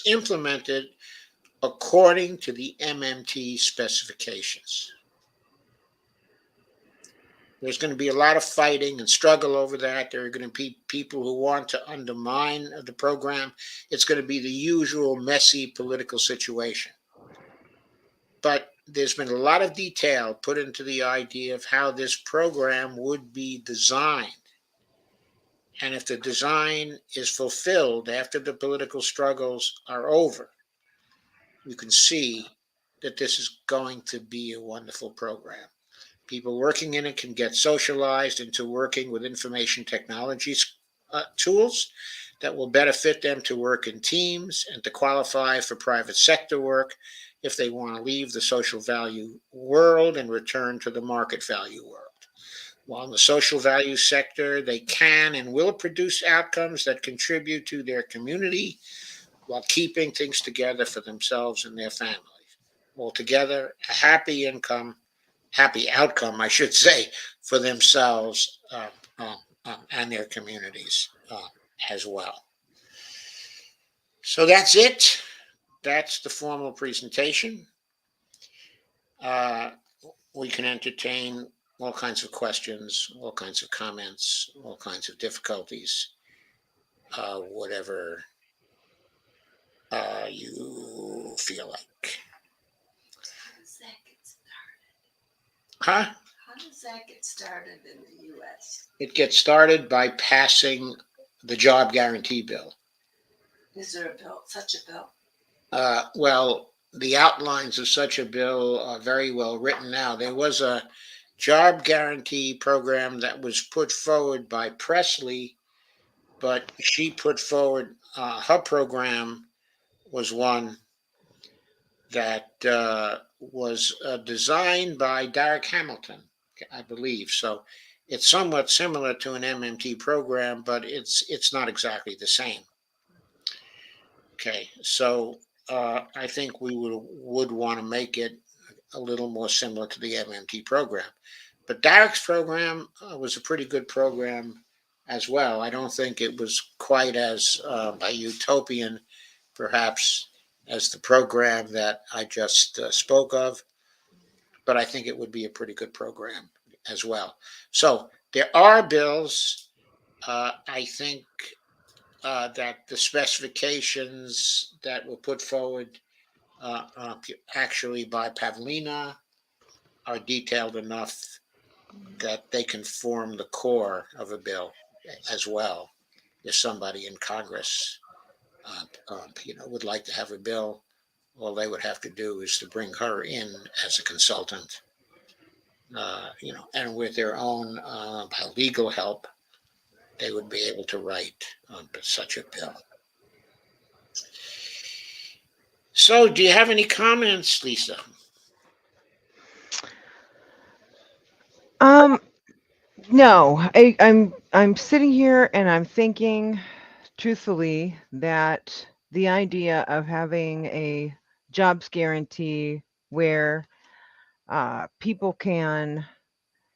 implemented according to the MMT specifications. There's going to be a lot of fighting and struggle over that. There are going to be people who want to undermine the program. It's going to be the usual messy political situation. But there's been a lot of detail put into the idea of how this program would be designed. And if the design is fulfilled after the political struggles are over, you can see that this is going to be a wonderful program. People working in it can get socialized into working with information technologies tools that will better fit them to work in teams and to qualify for private sector work if they want to leave the social value world and return to the market value world. While in the social value sector, they can and will produce outcomes that contribute to their community while keeping things together for themselves and their families. Altogether, a happy outcome, I should say, for themselves and their communities as well. So that's it. That's the formal presentation. We can entertain all kinds of questions, all kinds of comments, all kinds of difficulties, whatever you feel like. How does that get started? Huh? How does that get started in the U.S.? It gets started by passing the job guarantee bill. Is there a bill, such a bill? Well, the outlines of such a bill are very well written now. There was a job guarantee program that was put forward by Presley, but she put forward her program was one that was designed by Derek Hamilton, I believe. So it's somewhat similar to an MMT program, but it's not exactly the same. Okay, so I think we would want to make it a little more similar to the MMT program. But Derek's program was a pretty good program as well. I don't think it was quite as utopian, perhaps, as the program that I just spoke of, but I think it would be a pretty good program as well. So there are bills. I think that the specifications that were put forward actually by Pavlina are detailed enough that they can form the core of a bill as well. If somebody in Congress, would like to have a bill, all they would have to do is to bring her in as a consultant, and with their own legal help, they would be able to write such a bill. So, do you have any comments, Lisa? No, I'm sitting here and I'm thinking truthfully that the idea of having a jobs guarantee where people can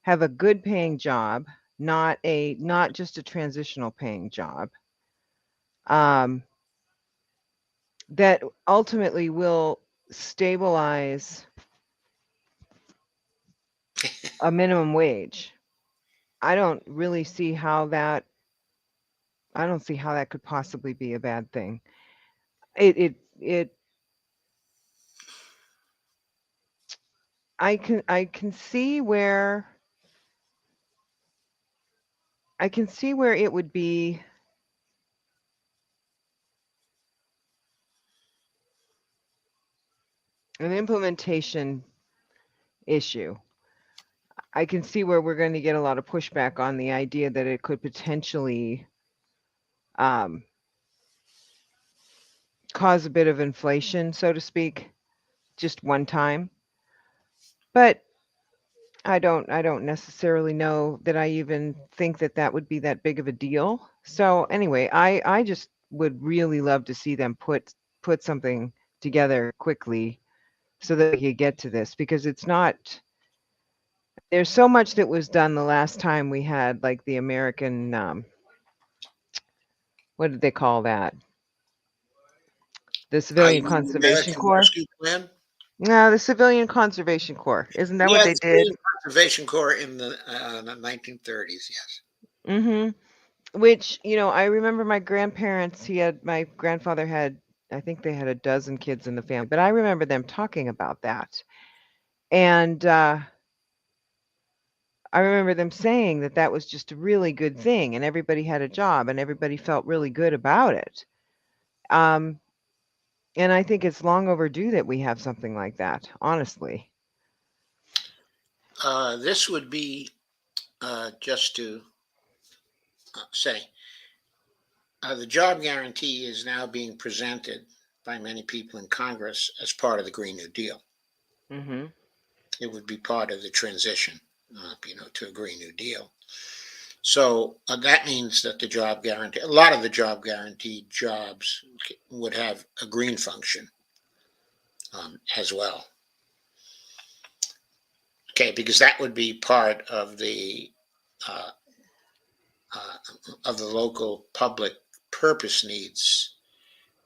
have a good paying job, not just a transitional paying job, that ultimately will stabilize a minimum wage. I don't really see how that could possibly be a bad thing. I can see where it would be an implementation issue. I can see where we're going to get a lot of pushback on the idea that it could potentially cause a bit of inflation, so to speak, just one time. But I don't necessarily know that I even think that would be that big of a deal. So anyway, I just would really love to see them put something together quickly so that we could get to this, because there's so much that was done the last time we had, like, the American, what did they call that? The Civilian You mean the Conservation American Corps? Rescue Plan? No, the Civilian Conservation Corps. Isn't that what Yeah, they the did? Civilian Conservation Corps in the 1930s. Yes. Mm-hmm. Which, I remember my grandfather had, I think they had a dozen kids in the family, but I remember them talking about that. And I remember them saying that was just a really good thing, and everybody had a job and everybody felt really good about it. And I think it's long overdue that we have something like that, honestly. This would be just to say the job guarantee is now being presented by many people in Congress as part of the Green New Deal. Mm-hmm. It would be part of the transition, to a Green New Deal. So that means that a lot of the job guaranteed jobs would have a green function as well. Okay, because that would be part uh, of the local public purpose needs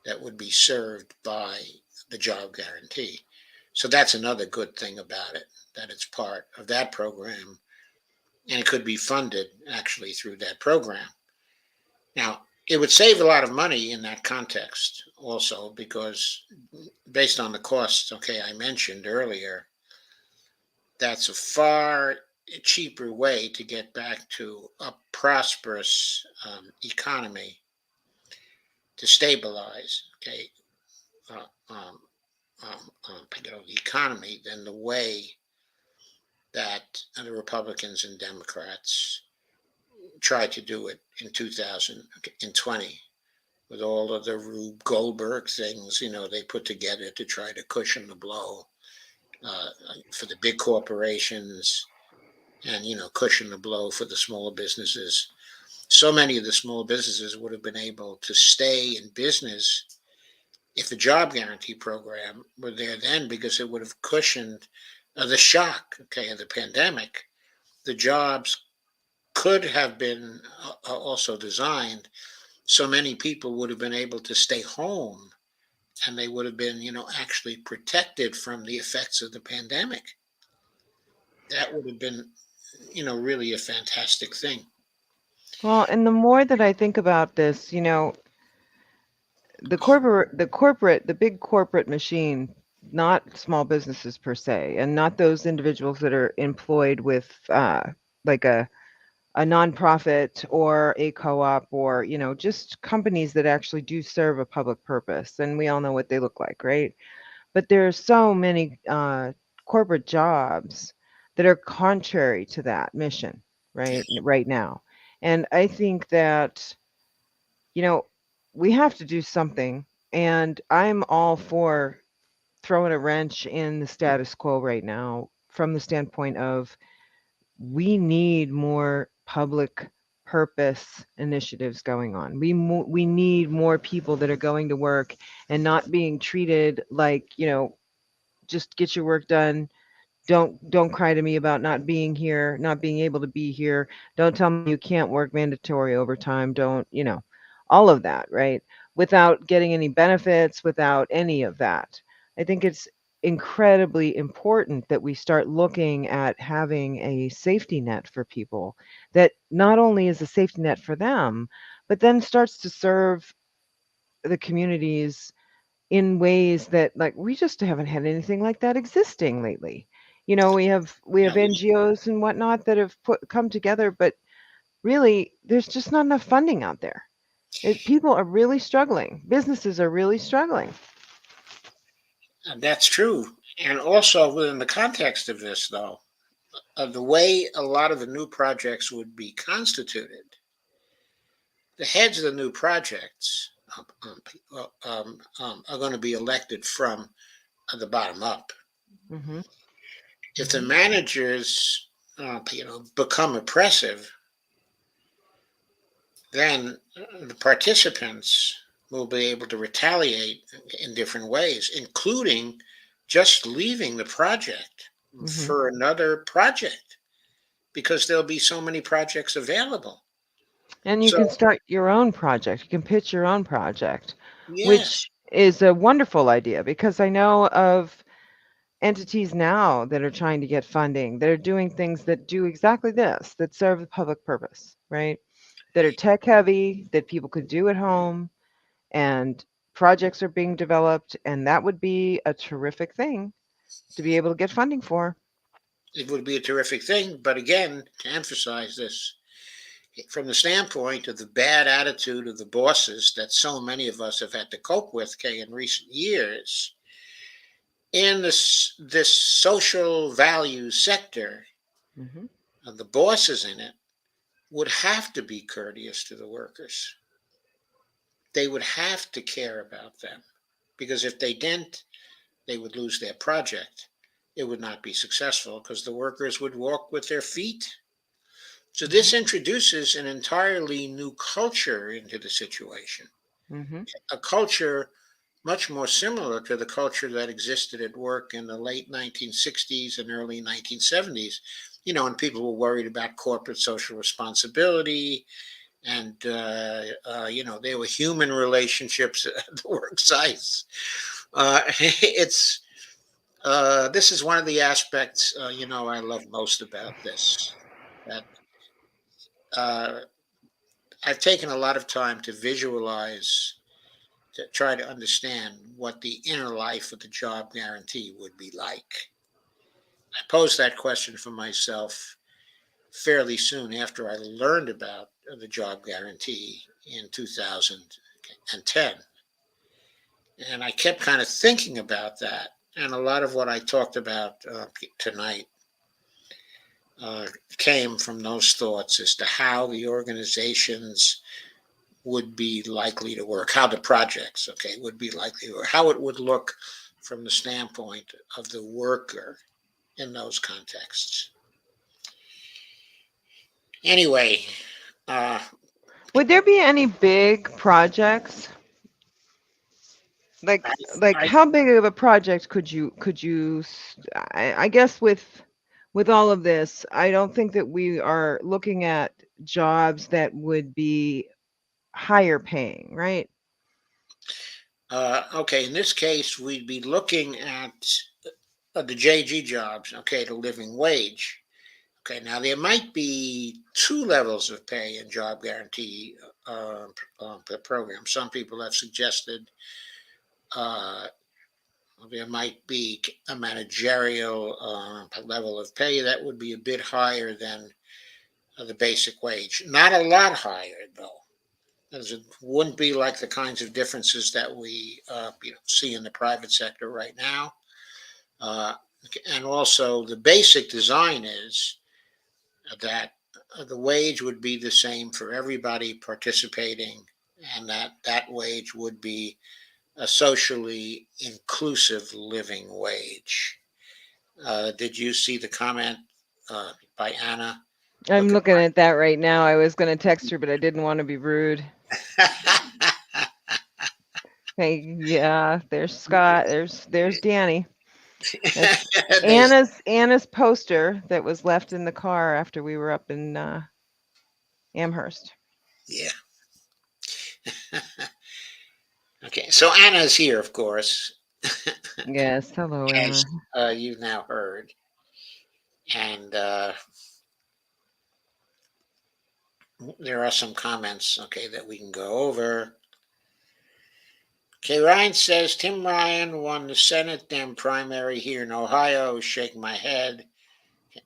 that would be served by the job guarantee. So that's another good thing about it, that it's part of that program, and it could be funded actually through that program. Now, it would save a lot of money in that context also, because based on the costs, I mentioned earlier, that's a far cheaper way to get back to a prosperous economy, to stabilize, uh, um, the economy, than the way that the Republicans and Democrats tried to do it in 2020 with all of the Rube Goldberg things, they put together to try to cushion the blow uh, for the big corporations, and cushion the blow for the smaller businesses. So many of the small businesses would have been able to stay in business if the job guarantee program were there then, because it would have cushioned the shock, of the pandemic. The jobs could have been also designed so many people would have been able to stay home, and they would have been, actually protected from the effects of the pandemic. That would have been, really a fantastic thing. Well, and the more that I think about this, the big corporate machine, not small businesses per se, and not those individuals that are employed with like a nonprofit or a co-op, or just companies that actually do serve a public purpose, and we all know what they look like, right? But there are so many corporate jobs that are contrary to that mission, right now. And I think that, we have to do something. And I'm all for throwing a wrench in the status quo right now, from the standpoint of, we need more public purpose initiatives going on. We need more people that are going to work and not being treated like, just get your work done, Don't cry to me about not being here, not being able to be here. Don't tell me you can't work mandatory overtime. Don't, all of that, right? Without getting any benefits, without any of that. I think it's incredibly important that we start looking at having a safety net for people that not only is a safety net for them, but then starts to serve the communities in ways that, like, we just haven't had anything like that existing lately. We have Yeah, NGOs and whatnot that have come together, but really there's just not enough funding out there. People are really struggling. Businesses are really struggling. that's true. And also within the context of this, though, the way a lot of the new projects would be constituted, the heads of the new projects are going to be elected from the bottom up. Hmm. If the managers, become oppressive, then the participants will be able to retaliate in different ways, including just leaving the project Hmm. for another project because there'll be so many projects available. And you So, can start your own project. You can pitch your own project, yes, which is a wonderful idea because I know of entities now that are trying to get funding, that are doing things that do exactly this, that serve the public purpose, right? That are tech heavy, that people could do at home, and projects are being developed. And that would be a terrific thing to be able to get funding for. it would be a terrific thing. But again, to emphasize this, from the standpoint of the bad attitude of the bosses that so many of us have had to cope with, Kay, in recent years, in this social value sector, Hmm. the bosses in it would have to be courteous to the workers. They would have to care about them because if they didn't, they would lose their project. It would not be successful because the workers would walk with their feet. So this introduces an entirely new culture into the situation, Hmm. a culture much more similar to the culture that existed at work in the late 1960s and early 1970s, when people were worried about corporate social responsibility. And, there were human relationships at the work sites. This is one of the aspects, I love most about this. That uh, I've taken a lot of time to visualize, to try to understand what the inner life of the job guarantee would be like. I posed that question for myself fairly soon after I learned about the job guarantee in 2010. And I kept kind of thinking about that. And a lot of what I talked about tonight came from those thoughts as to how the organizations would be likely to work, how the projects, okay, would be likely to work, how it would look from the standpoint of the worker in those contexts. Anyway, uh, Would there be any big projects? Like I, like I, how big of a project could you I guess with all of this, I don't think that we are looking at jobs that would be higher paying, right? okay, in this case, we'd be looking at the JG jobs, okay, the living wage. Okay, now there might be two levels of pay in job guarantee program. Some people have suggested uh, there might be a managerial level of pay that would be a bit higher than the basic wage. Not a lot higher, though, as it wouldn't be like the kinds of differences that we see in the private sector right now. Uh, and also, the basic design is that the wage would be the same for everybody participating, and that wage would be a socially inclusive living wage. Did you see the comment by Anna? I'm Look looking at that right now. I was going to text her, but I didn't want to be rude. at Hey, yeah, there's Scott. There's Danny. That's They- Anna's poster that was left in the car after we were up in Amherst. yeah. Okay, so Anna's here, of course, Yes. Hello, as Anna. you've now heard. And there are some comments, okay, that we can go over. Okay, Ryan says Tim Ryan won the Senate Dem primary here in Ohio. Shake my head.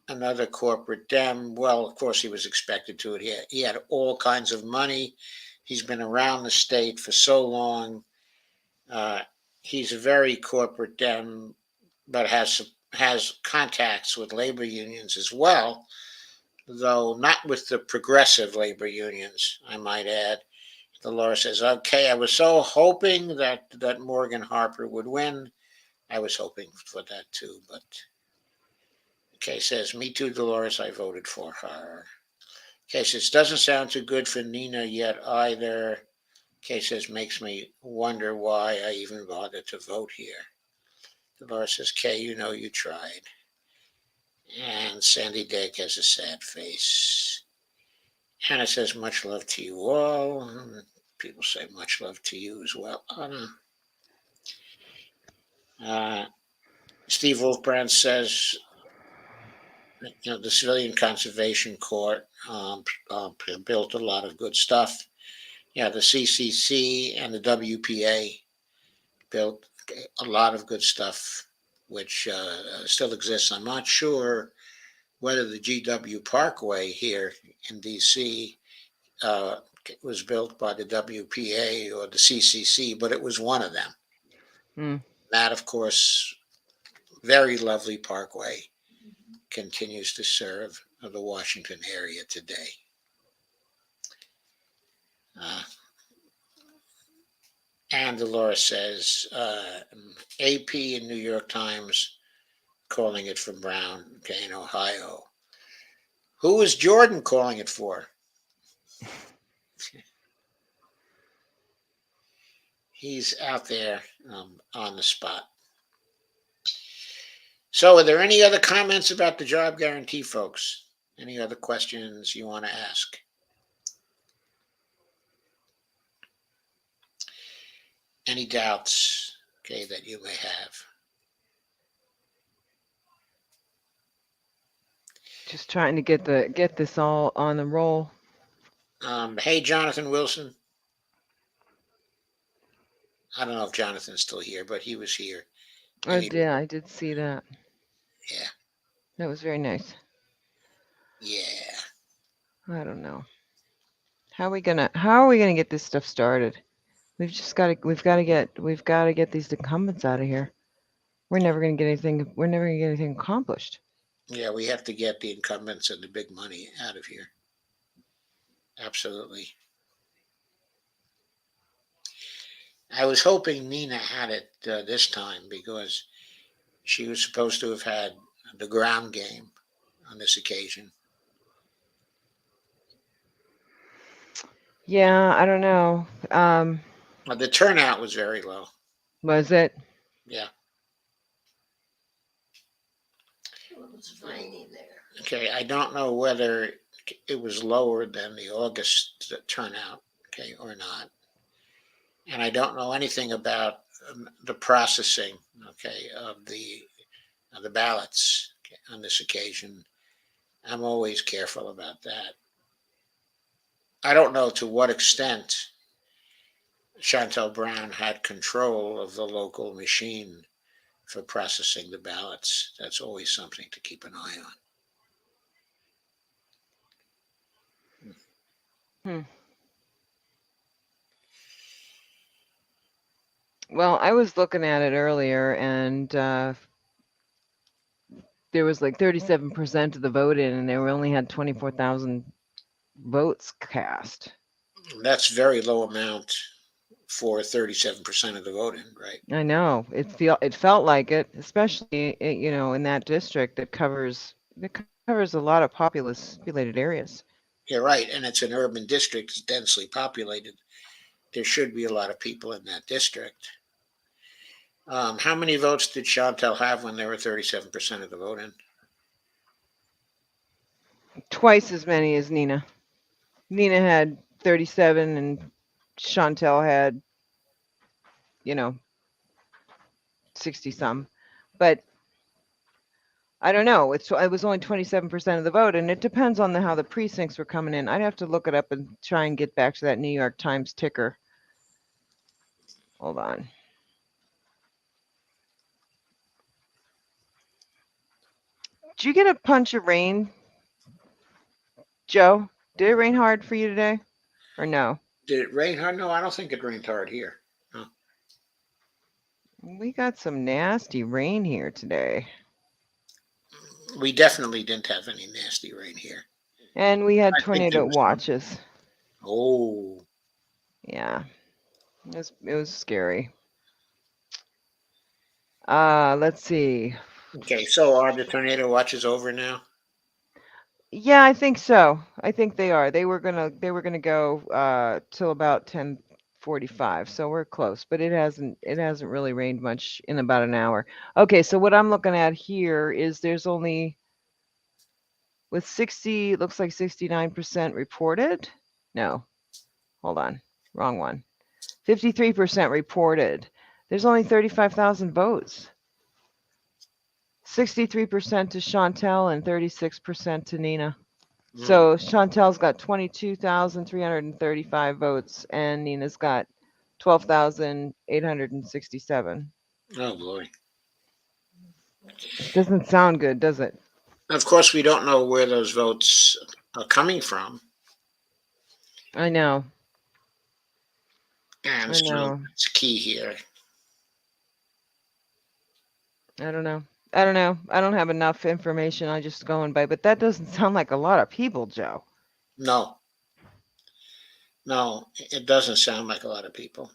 Another corporate Dem. Well, of course, he was expected to. He had all kinds of money. He's been around the state for so long. Uh, he's a very corporate Dem, but has contacts with labor unions as well, though not with the progressive labor unions, I might add. Dolores says, okay, I was so hoping that Morgan Harper would win. I was hoping for that too, but okay, says, me too, Dolores, I voted for her. Okay, says, doesn't sound too good for Nina yet either. Okay, says, makes me wonder why I even bothered to vote here. Dolores says, Kay, you know you tried. And Sandy Dick has a sad face. Hannah says, much love to you all. People say much love to you as well. Steve Wolfbrand says, the Civilian Conservation Court built a lot of good stuff. Yeah, the CCC and the WPA built a lot of good stuff, which still exists. I'm not sure whether the GW Parkway here in DC was built by the WPA or the CCC, but it was one of them. Mm. That, of course, very lovely parkway continues to serve the Washington area today. And Dolores says, AP and New York Times calling it from Brown, okay, in Ohio. Who is Jordan calling it for? He's out there on the spot. So, are there any other comments about the job guarantee, folks? Any other questions you want to ask? Any doubts, okay, that you may have? Just trying to get this all on the roll. Hey, Jonathan Wilson. I don't know if Jonathan's still here, but he was here. Yeah, I did see that. Yeah. That was very nice. Yeah. I don't know. How are we gonna get this stuff started? We've got to get these incumbents out of here. We're never gonna get anything accomplished. Yeah, we have to get the incumbents and the big money out of here. Absolutely. I was hoping Nina had it this time because she was supposed to have had the ground game on this occasion. Yeah, I don't know. The turnout was very low. Was it? Yeah. It was raining there. Okay, I don't know whether it was lower than the August turnout, okay, or not. And I don't know anything about the processing, okay, of the ballots on this occasion. I'm always careful about that. I don't know to what extent Chantel Brown had control of the local machine for processing the ballots. That's always something to keep an eye on. Well, I was looking at it earlier, and there was like 37% of the vote in, and they only had 24,000 votes cast. That's very low amount for 37% of the voting, right? I know it felt like it, especially in that district that covers a lot of populated areas. Yeah, right. And it's an urban district, it's densely populated. There should be a lot of people in that district. How many votes did Chantel have when there were 37% of the vote in? Twice as many as Nina. Nina had 37 and Chantel had, 60 some. But I don't know. It was only 27% of the vote, and it depends on how the precincts were coming in. I'd have to look it up and try and get back to that New York Times ticker. Hold on. Did you get a punch of rain, Joe? Did it rain hard for you today, or no? Did it rain hard? No, I don't think it rained hard here. No. We got some nasty rain here today. We definitely didn't have any nasty rain here. And we had I think there tornado was some. watches. Oh, Yeah. It was scary. Let's see. okay. So are the tornado watches over now? Yeah, I think so. I think they are. They were gonna go till about 10:45, so we're close. But it hasn't really rained much in about an hour. Okay, so what I'm looking at here is there's only with 60, it looks like 69% reported. No, hold on, wrong one. 53% reported. There's only 35,000 votes. 63% to Chantel and 36% to Nina. So Chantel's got 22,335 votes and Nina's got 12,867. Oh boy. Doesn't sound good, does it? Of course, we don't know where those votes are coming from, I know. and I so know. it's key here. I don't know. I don't have enough information. I'm just going by, but that doesn't sound like a lot of people, Joe. No, it doesn't sound like a lot of people.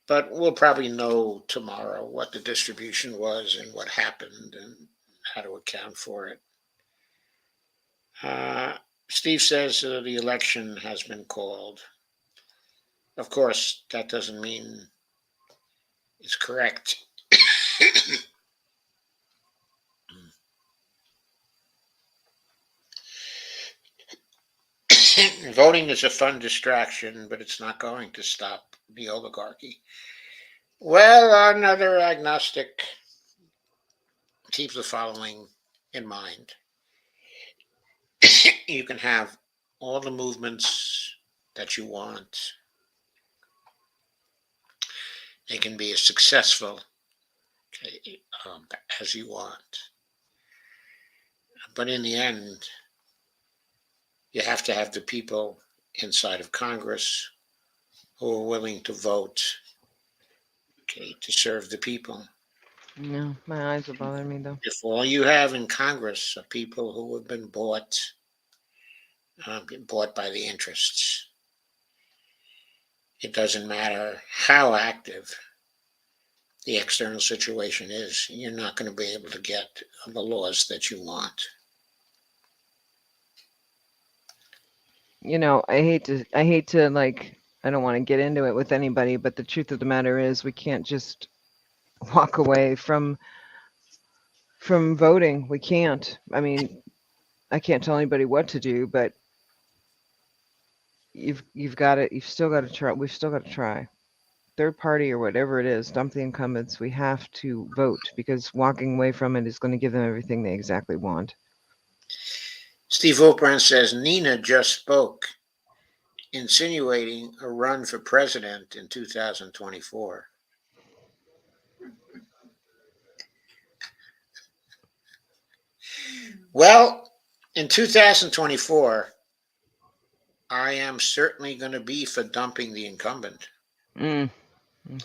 But we'll probably know tomorrow what the distribution was and what happened and how to account for it. Steve says the election has been called. Of course, that doesn't mean it's correct. Voting is a fun distraction, but it's not going to stop the oligarchy. Well, another agnostic keeps the following in mind. You can have all the movements that you want. They can be as successful as you want. But in the end, you have to have the people inside of Congress who are willing to vote, to serve the people. No, my eyes are bothering me though. If all you have in Congress are people who have been bought by the interests, it doesn't matter how active the external situation is, you're not going to be able to get the laws that you want. I hate to like, I don't want to get into it with anybody, but the truth of the matter is we can't just walk away from voting. We can't. I mean, I can't tell anybody what to do, but you've still got to try. We've still got to try. Third party or whatever it is, dump the incumbents. We have to vote because walking away from it is going to give them everything they exactly want. Steve Oprand says Nina just spoke, insinuating a run for president in 2024. Well, in 2024, I am certainly going to be for dumping the incumbent.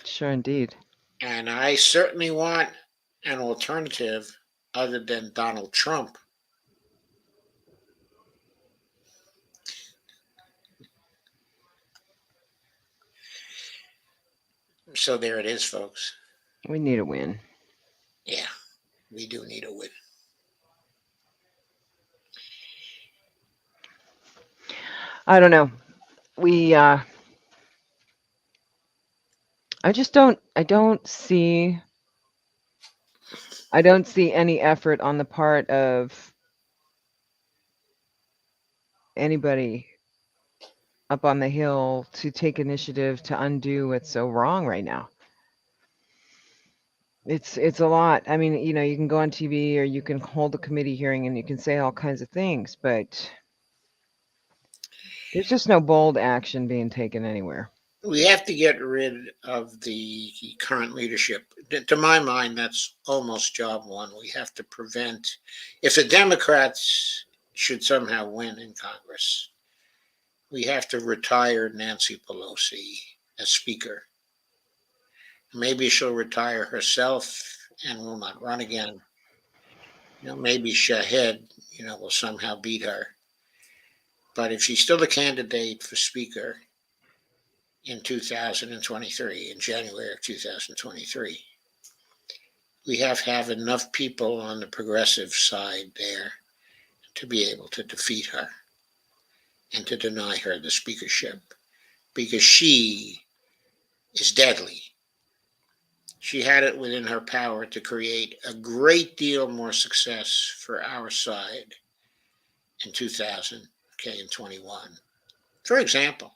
Sure, indeed. And I certainly want an alternative other than Donald Trump. So there it is, folks. We need a win. Yeah, we do need a win. I don't know. I don't see any effort on the part of anybody up on the Hill to take initiative to undo what's so wrong right now. It's a lot. I mean, you can go on TV or you can hold a committee hearing and you can say all kinds of things, but there's just no bold action being taken anywhere. We have to get rid of the current leadership. To my mind, that's almost job one. We have to prevent, if the Democrats should somehow win in Congress, we have to retire Nancy Pelosi as Speaker. Maybe she'll retire herself and will not run again. Maybe Shahed, will somehow beat her. But if she's still the candidate for Speaker in 2023, in January of 2023, we have to have enough people on the progressive side there to be able to defeat her and to deny her the speakership, because she is deadly. She had it within her power to create a great deal more success for our side in 2021. For example,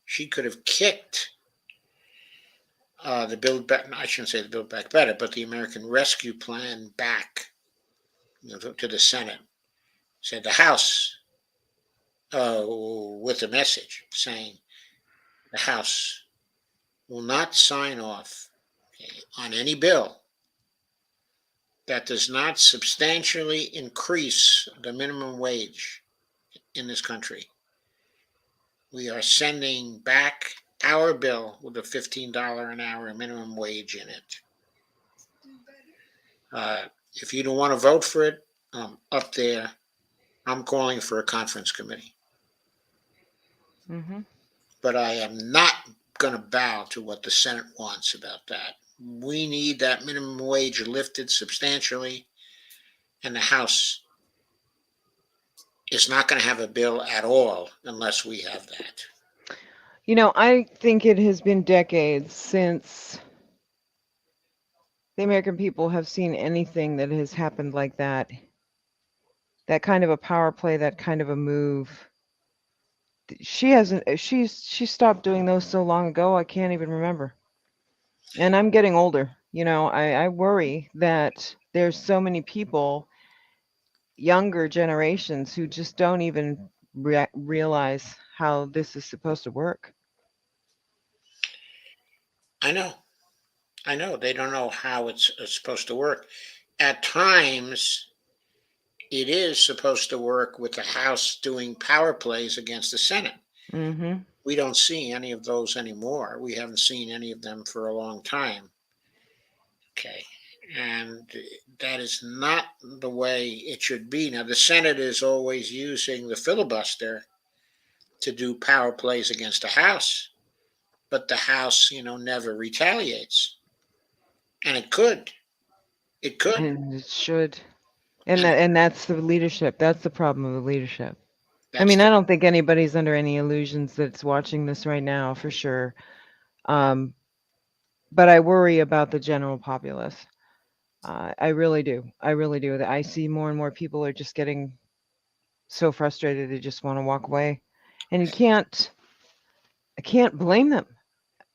she could have kicked the Build Back, I shouldn't say the Build Back Better, but the American Rescue Plan back to the Senate. Said the House, with a message saying the House will not sign off on any bill that does not substantially increase the minimum wage in this country. We are sending back our bill with a $15 an hour minimum wage in it. If you don't want to vote for it, up there, I'm calling for a conference committee. Mm-hmm. But I am not going to bow to what the Senate wants about that. We need that minimum wage lifted substantially, and the House is not going to have a bill at all unless we have that. I think it has been decades since the American people have seen anything that has happened like that. That kind of a power play, that kind of a move. She stopped doing those so long ago, I can't even remember. And I'm getting older. I worry that there's so many people, younger generations, who just don't even realize how this is supposed to work. I know. They don't know how it's supposed to work. At times, it is supposed to work with the House doing power plays against the Senate. Mm-hmm. We don't see any of those anymore. We haven't seen any of them for a long time. Okay. And that is not the way it should be. Now, the Senate is always using the filibuster to do power plays against the House, but the House, never retaliates. And it could. It could. And it should. And And that's the leadership. That's the problem of the leadership. I that's mean, I the, don't think anybody's under any illusions that's watching this right now, for sure. But I worry about the general populace. I really do. I really do. I see more and more people are just getting so frustrated they just want to walk away. And I can't blame them.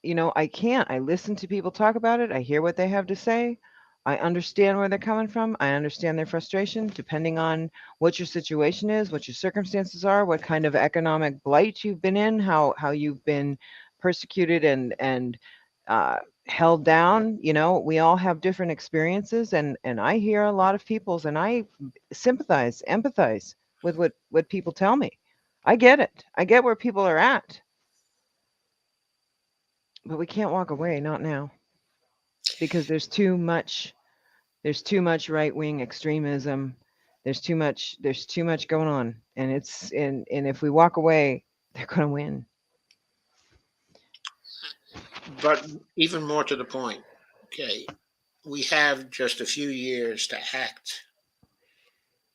I can't. I listen to people talk about it. I hear what they have to say. I understand where they're coming from. I understand their frustration, depending on what your situation is, what your circumstances are, what kind of economic blight you've been in, how you've been persecuted and held down. We all have different experiences, and I hear a lot of people's, and I sympathize, empathize with what people tell me. I get it. I get where people are at. But we can't walk away, not now, because there's too much right-wing extremism. There's too much going on, and if we walk away, they're going to win. but even more to the point, okay, we have just a few years to act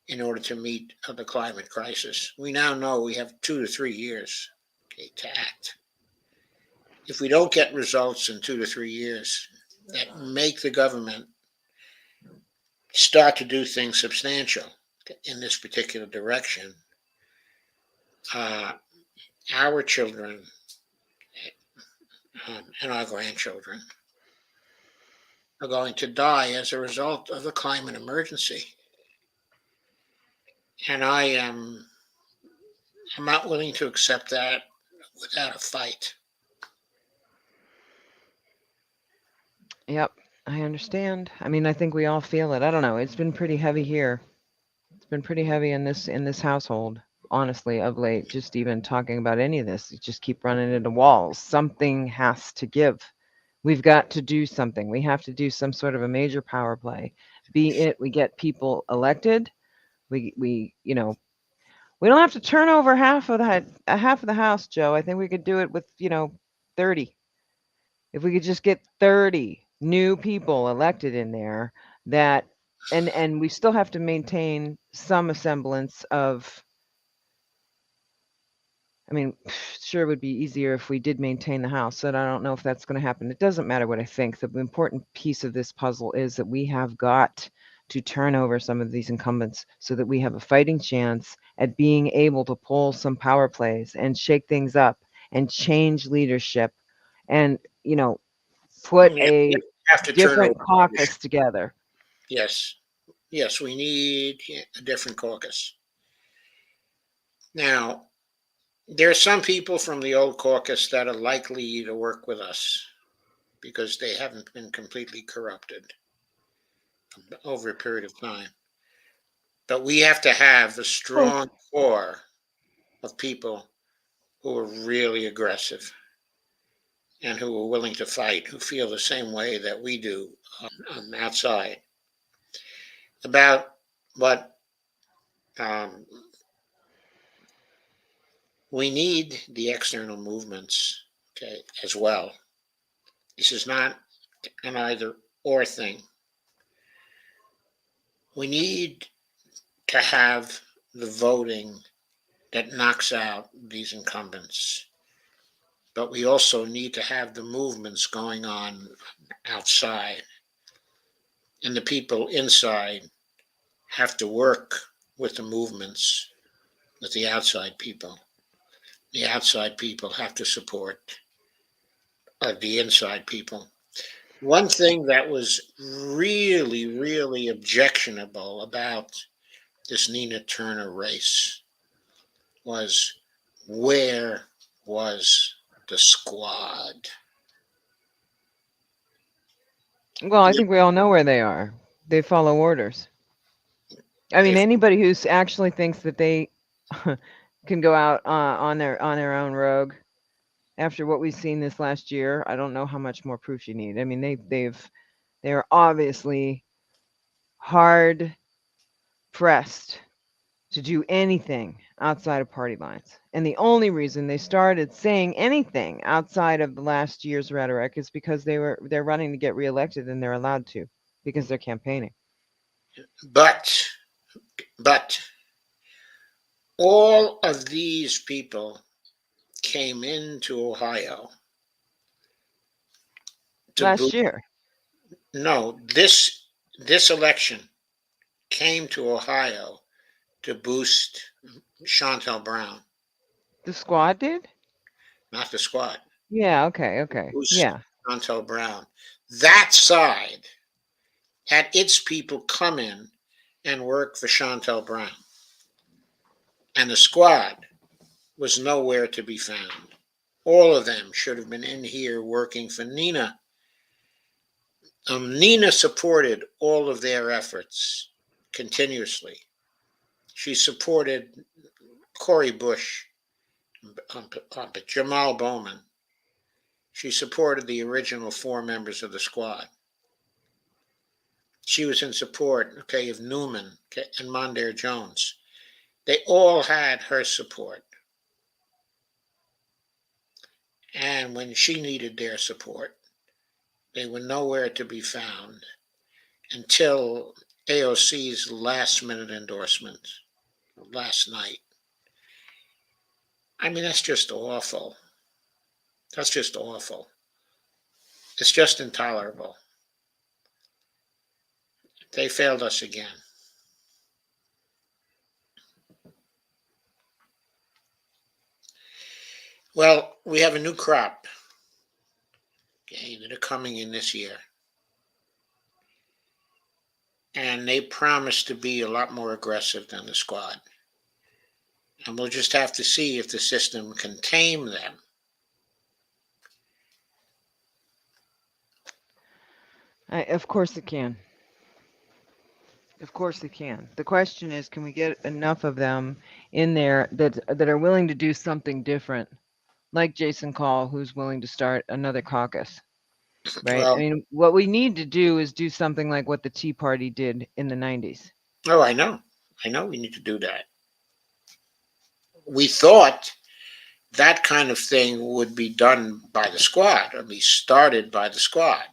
in order to meet the climate crisis. We now know we have 2 to 3 years, okay, to act. if we don't get results in 2 to 3 years that make the government start to do things substantial in this particular direction, our children and our grandchildren are going to die as a result of the climate emergency. And I'm not willing to accept that without a fight. Yep, I understand. I mean, I think we all feel it. I don't know. It's been pretty heavy here. It's been pretty heavy in this household, honestly, of late. Just even talking about any of this, you just keep running into walls. Something has to give. We've got to do something. We have to do some sort of a major power play. Be it we get people elected. We we don't have to turn over half of the house, Joe. I think we could do it with 30. If we could just get 30 new people elected in there, that and we still have to maintain some semblance of, I mean, sure, it would be easier if we did maintain the house, but I don't know if that's going to happen. It doesn't matter what I think. The important piece of this puzzle is that we have got to turn over some of these incumbents so that we have a fighting chance at being able to pull some power plays and shake things up and change leadership and, put Yeah, a we have to turn over. different caucus together. Yes, yes, we need a different caucus. Now, there are some people from the old caucus that are likely to work with us because they haven't been completely corrupted over a period of time. But we have to have a strong core of people who are really aggressive and who are willing to fight, who feel the same way that we do on the outside about what we need the external movements, okay, as well. This is not an either or thing. We need to have the voting that knocks out these incumbents, but we also need to have the movements going on outside. And the people inside have to work with the movements, with the outside people. The outside people have to support the inside people. One thing that was really, really objectionable about this Nina Turner race was, where was the squad? Well, I think we all know where they are. They follow orders. I mean, They- anybody who actually thinks that they can go out on their own rogue after what we've seen this last year, I don't know how much more proof you need. I mean, they're obviously hard pressed to do anything outside of party lines. And the only reason they started saying anything outside of the last year's rhetoric is because they're running to get reelected and they're allowed to because they're campaigning. But all of these people came into Ohio to Last year. No, this election came to Ohio to boost Chantel Brown, The squad did? not the squad. Yeah, okay. Boost Yeah. Chantel Brown. That side had its people come in and work for Chantel Brown. And the squad was nowhere to be found. All of them should have been in here working for Nina. Nina supported all of their efforts continuously. She supported Cori Bush, Jamal Bowman. She supported the original 4 members of the squad. She was in support, okay, of Newman, okay, and Mondaire Jones. They all had her support. And when she needed their support, they were nowhere to be found until AOC's last minute endorsement last night. I mean, that's just awful. That's just awful. It's just intolerable. They failed us again. Well, we have a new crop, okay, that are coming in this year. And they promise to be a lot more aggressive than the squad. And we'll just have to see if the system can tame them. Of course it can. Of course it can. The question is, can we get enough of them in there that are willing to do something different, like Jason Call, who's willing to start another caucus, right? I Well, mean, what we need to do is do something like what the Tea Party did in the 90s. oh, I know. I know we need to do that. We thought that kind of thing would be done by the squad, or be started by the squad.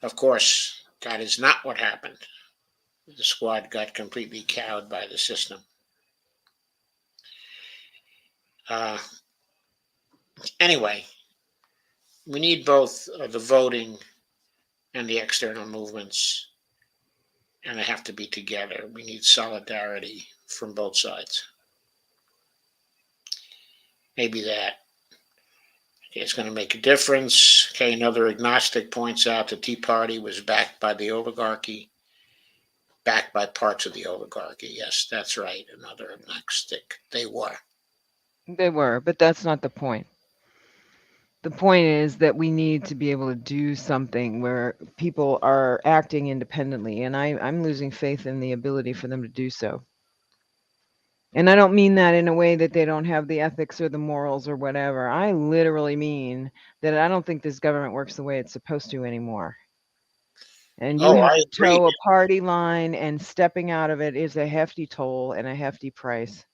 Of course, that is not what happened. The squad got completely cowed by the system. Anyway, we need both the voting and the external movements, and they have to be together. We need solidarity from both sides. Maybe that is going to make a difference. Okay, another agnostic points out the Tea Party was backed by the oligarchy, backed by parts of the oligarchy. Yes, that's right. Another agnostic. They were. They were, but that's not the point. The point is that we need to be able to do something where people are acting independently, and I'm losing faith in the ability for them to do so. And I don't mean that in a way that they don't have the ethics or the morals or whatever. I literally mean that I don't think this government works the way it's supposed to anymore. And you Oh, have I to agree. toe a party line, and stepping out of it is a hefty toll and a hefty price.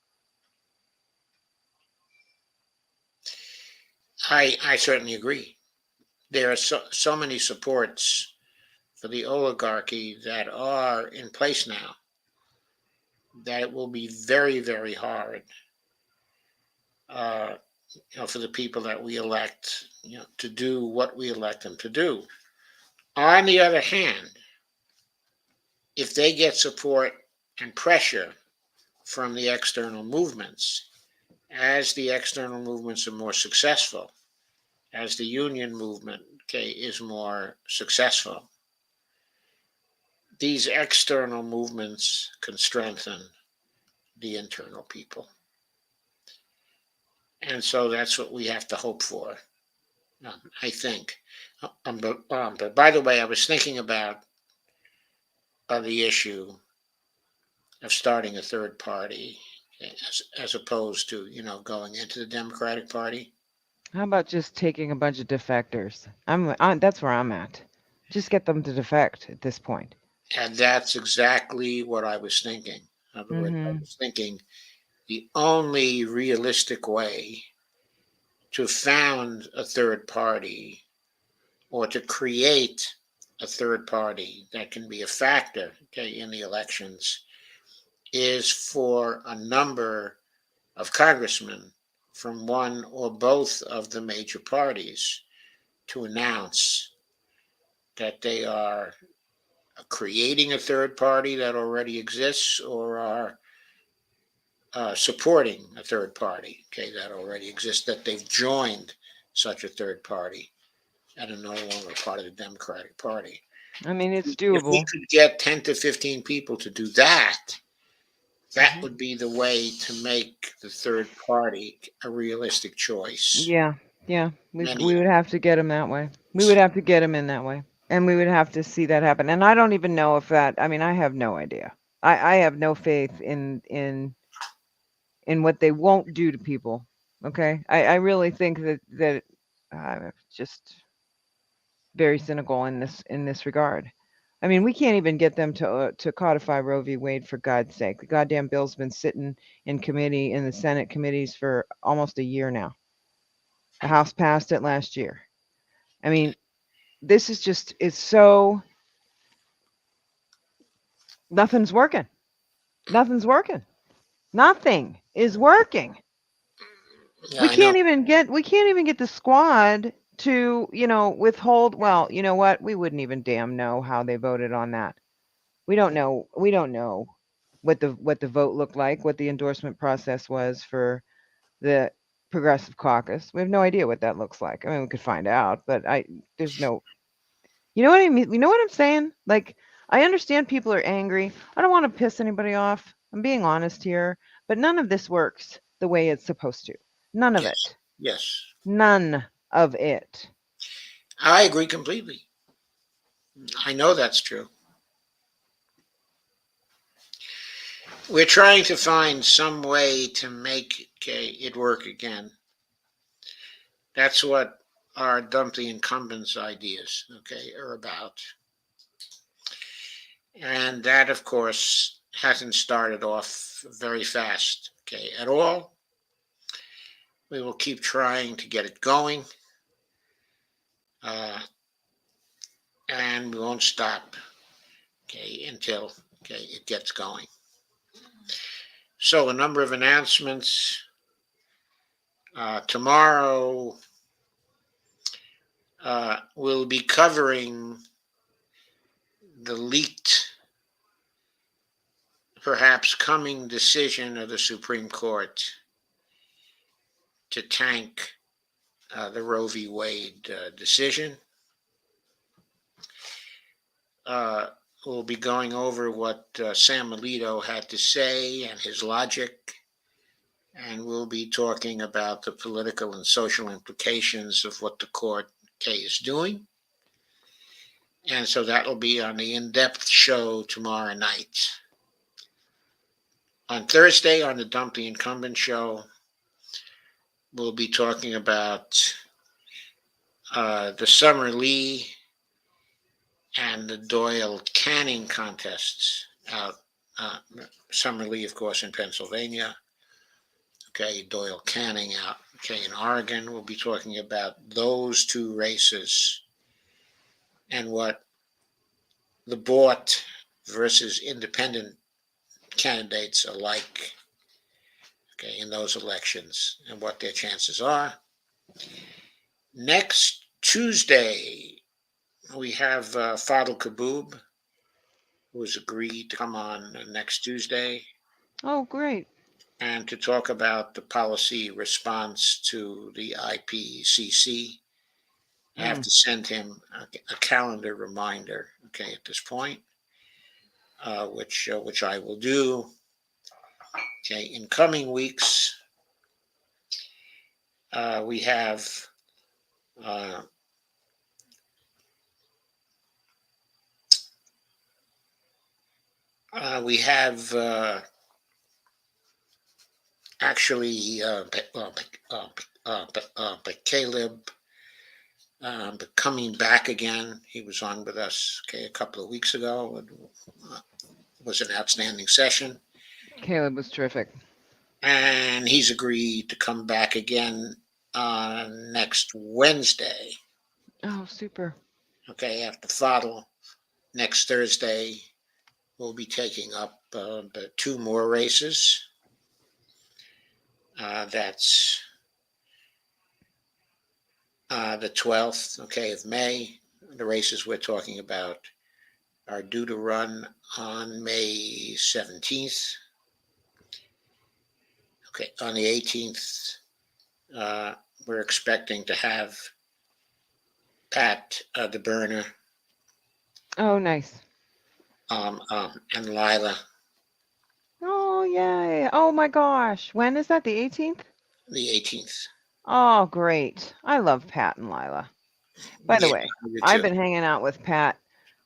I certainly agree. There are so many supports for the oligarchy that are in place now that it will be very, very hard, uh, for the people that we elect, to do what we elect them to do. On the other hand, if they get support and pressure from the external movements, as the external movements are more successful, as the union movement, okay, is more successful, these external movements can strengthen the internal people. And so that's what we have to hope for, I think. But by the way, I was thinking about the issue of starting a third party, as opposed to, going into the Democratic Party. How about just taking a bunch of defectors? That's where I'm at. Just get them to defect at this point. And that's exactly what I was thinking. In other words, I Mm-hmm. was thinking the only realistic way to found a third party, or to create a third party that can be a factor, okay, in the elections, is for a number of congressmen from one or both of the major parties to announce that they are creating a third party that already exists, or are supporting a third party, okay, that already exists, that they've joined such a third party and are no longer part of the Democratic Party. I mean, it's If we doable. could get 10 to 15 people to do that, that Mhm. would be the way to make the third party a realistic choice. Yeah, yeah. Many We would have to get them that way. We would have to get them in that way, and we would have to see that happen. And I don't even know if that. I mean, I have no idea. I have no faith in what they won't do to people. Okay, I really think that I'm just very cynical in this regard. I mean, we can't even get them to codify Roe v. Wade, for God's sake. The goddamn bill's been sitting in the Senate committees for almost a year now. The House passed it last year. I mean, this is just, it's so, nothing's working. Nothing's working. Nothing is working. Yeah, We I know. can't even get the squad to, withhold. Well, you know what? We wouldn't even damn know how they voted on that. We don't know. We don't know what the vote looked like, what the endorsement process was for the Progressive Caucus. We have no idea what that looks like. I mean, we could find out, but there's no. You know what I mean? You know what I'm saying? Like, I understand people are angry. I don't want to piss anybody off. I'm being honest here, but none of this works the way it's supposed to. None of Yes. it. Yes. None of it. I agree completely. I know that's true. We're trying to find some way to make it work again. That's what our dump the incumbents ideas, are about. And that, of course, hasn't started off very fast, at all. We will keep trying to get it going, uh, and we won't stop, until it gets going. So a number of announcements. Tomorrow, we'll be covering the leaked, perhaps coming decision of the Supreme Court to tank the Roe v. Wade decision. We'll be going over what Sam Alito had to say and his logic, and we'll be talking about the political and social implications of what the court is doing. And so that'll be on the in-depth show tomorrow night. On Thursday, on the Dump the Incumbent show, we'll be talking about the Summer Lee and the Doyle canning contests out. Summer Lee, of course, in Pennsylvania. Doyle canning out, in Oregon. We'll be talking about those two races and what the bought versus independent candidates are like, in those elections and what their chances are. Next Tuesday, we have Fadl Kaboub, who has agreed to come on next Tuesday Oh, great. and to talk about the policy response to the IPCC. I have to send him a calendar reminder, at this point, which I will do. In coming weeks, we have actually Caleb coming back again. He was on with us a couple of weeks ago. It was an outstanding session. Caleb was terrific. And he's agreed to come back again next Wednesday. Oh, super. After Fadl, next Thursday, we'll be taking up the two more races. That's the 12th, of May. The races we're talking about are due to run on May 17th. On the 18th, we're expecting to have Pat the Burner. Oh, nice. And Lila. Oh, yay. Oh, my gosh. When is that? The 18th? The 18th. Oh, great. I love Pat and Lila. By the way, I've been hanging out with Pat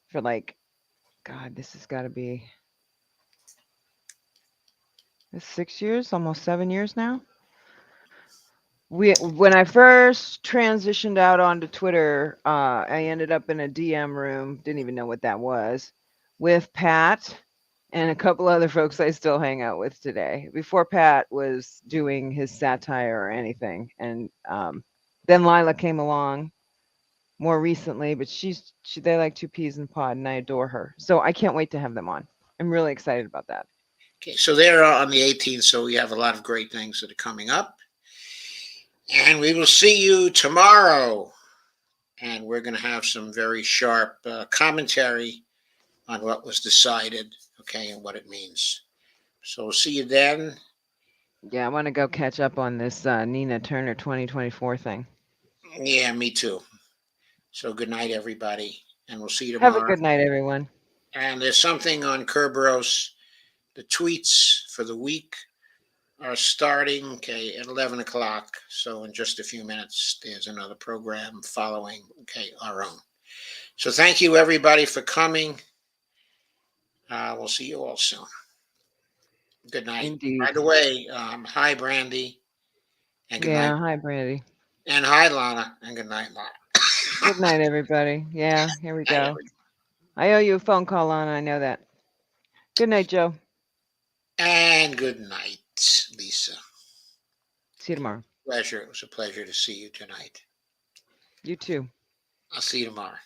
for God, this has got to be 6 years, almost 7 years now. When I first transitioned out onto Twitter, I ended up in a DM room, didn't even know what that was, with Pat and a couple other folks I still hang out with today. Before Pat was doing his satire or anything, and then Lila came along more recently, but they like two peas in a pod, and I adore her. So I can't wait to have them on. I'm really excited about that. So they're on the 18th, so we have a lot of great things that are coming up. And we will see you tomorrow. And we're going to have some very sharp commentary on what was decided, okay, and what it means. So we'll see you then. Yeah, I want to go catch up on this Nina Turner 2024 thing. Yeah, me too. So good night, everybody. And we'll see you Have a tomorrow. good night, everyone. And there's something on Kerberos. The tweets for the week are starting, okay, at 11 o'clock. So in just a few minutes, there's another program following, okay, our own. So thank you, everybody, for coming. We'll see you all soon. Good night. Indeed. By the way, hi, Brandy. And good Yeah, night. hi, Brandy. And hi, Lana. And good night, Lana. Good night, everybody. Yeah, here we Night, go. everybody. I owe you a phone call, Lana. I know that. Good night, Joe. And good night, Lisa. See you tomorrow. Pleasure. It was a pleasure to see you tonight. You too. I'll see you tomorrow.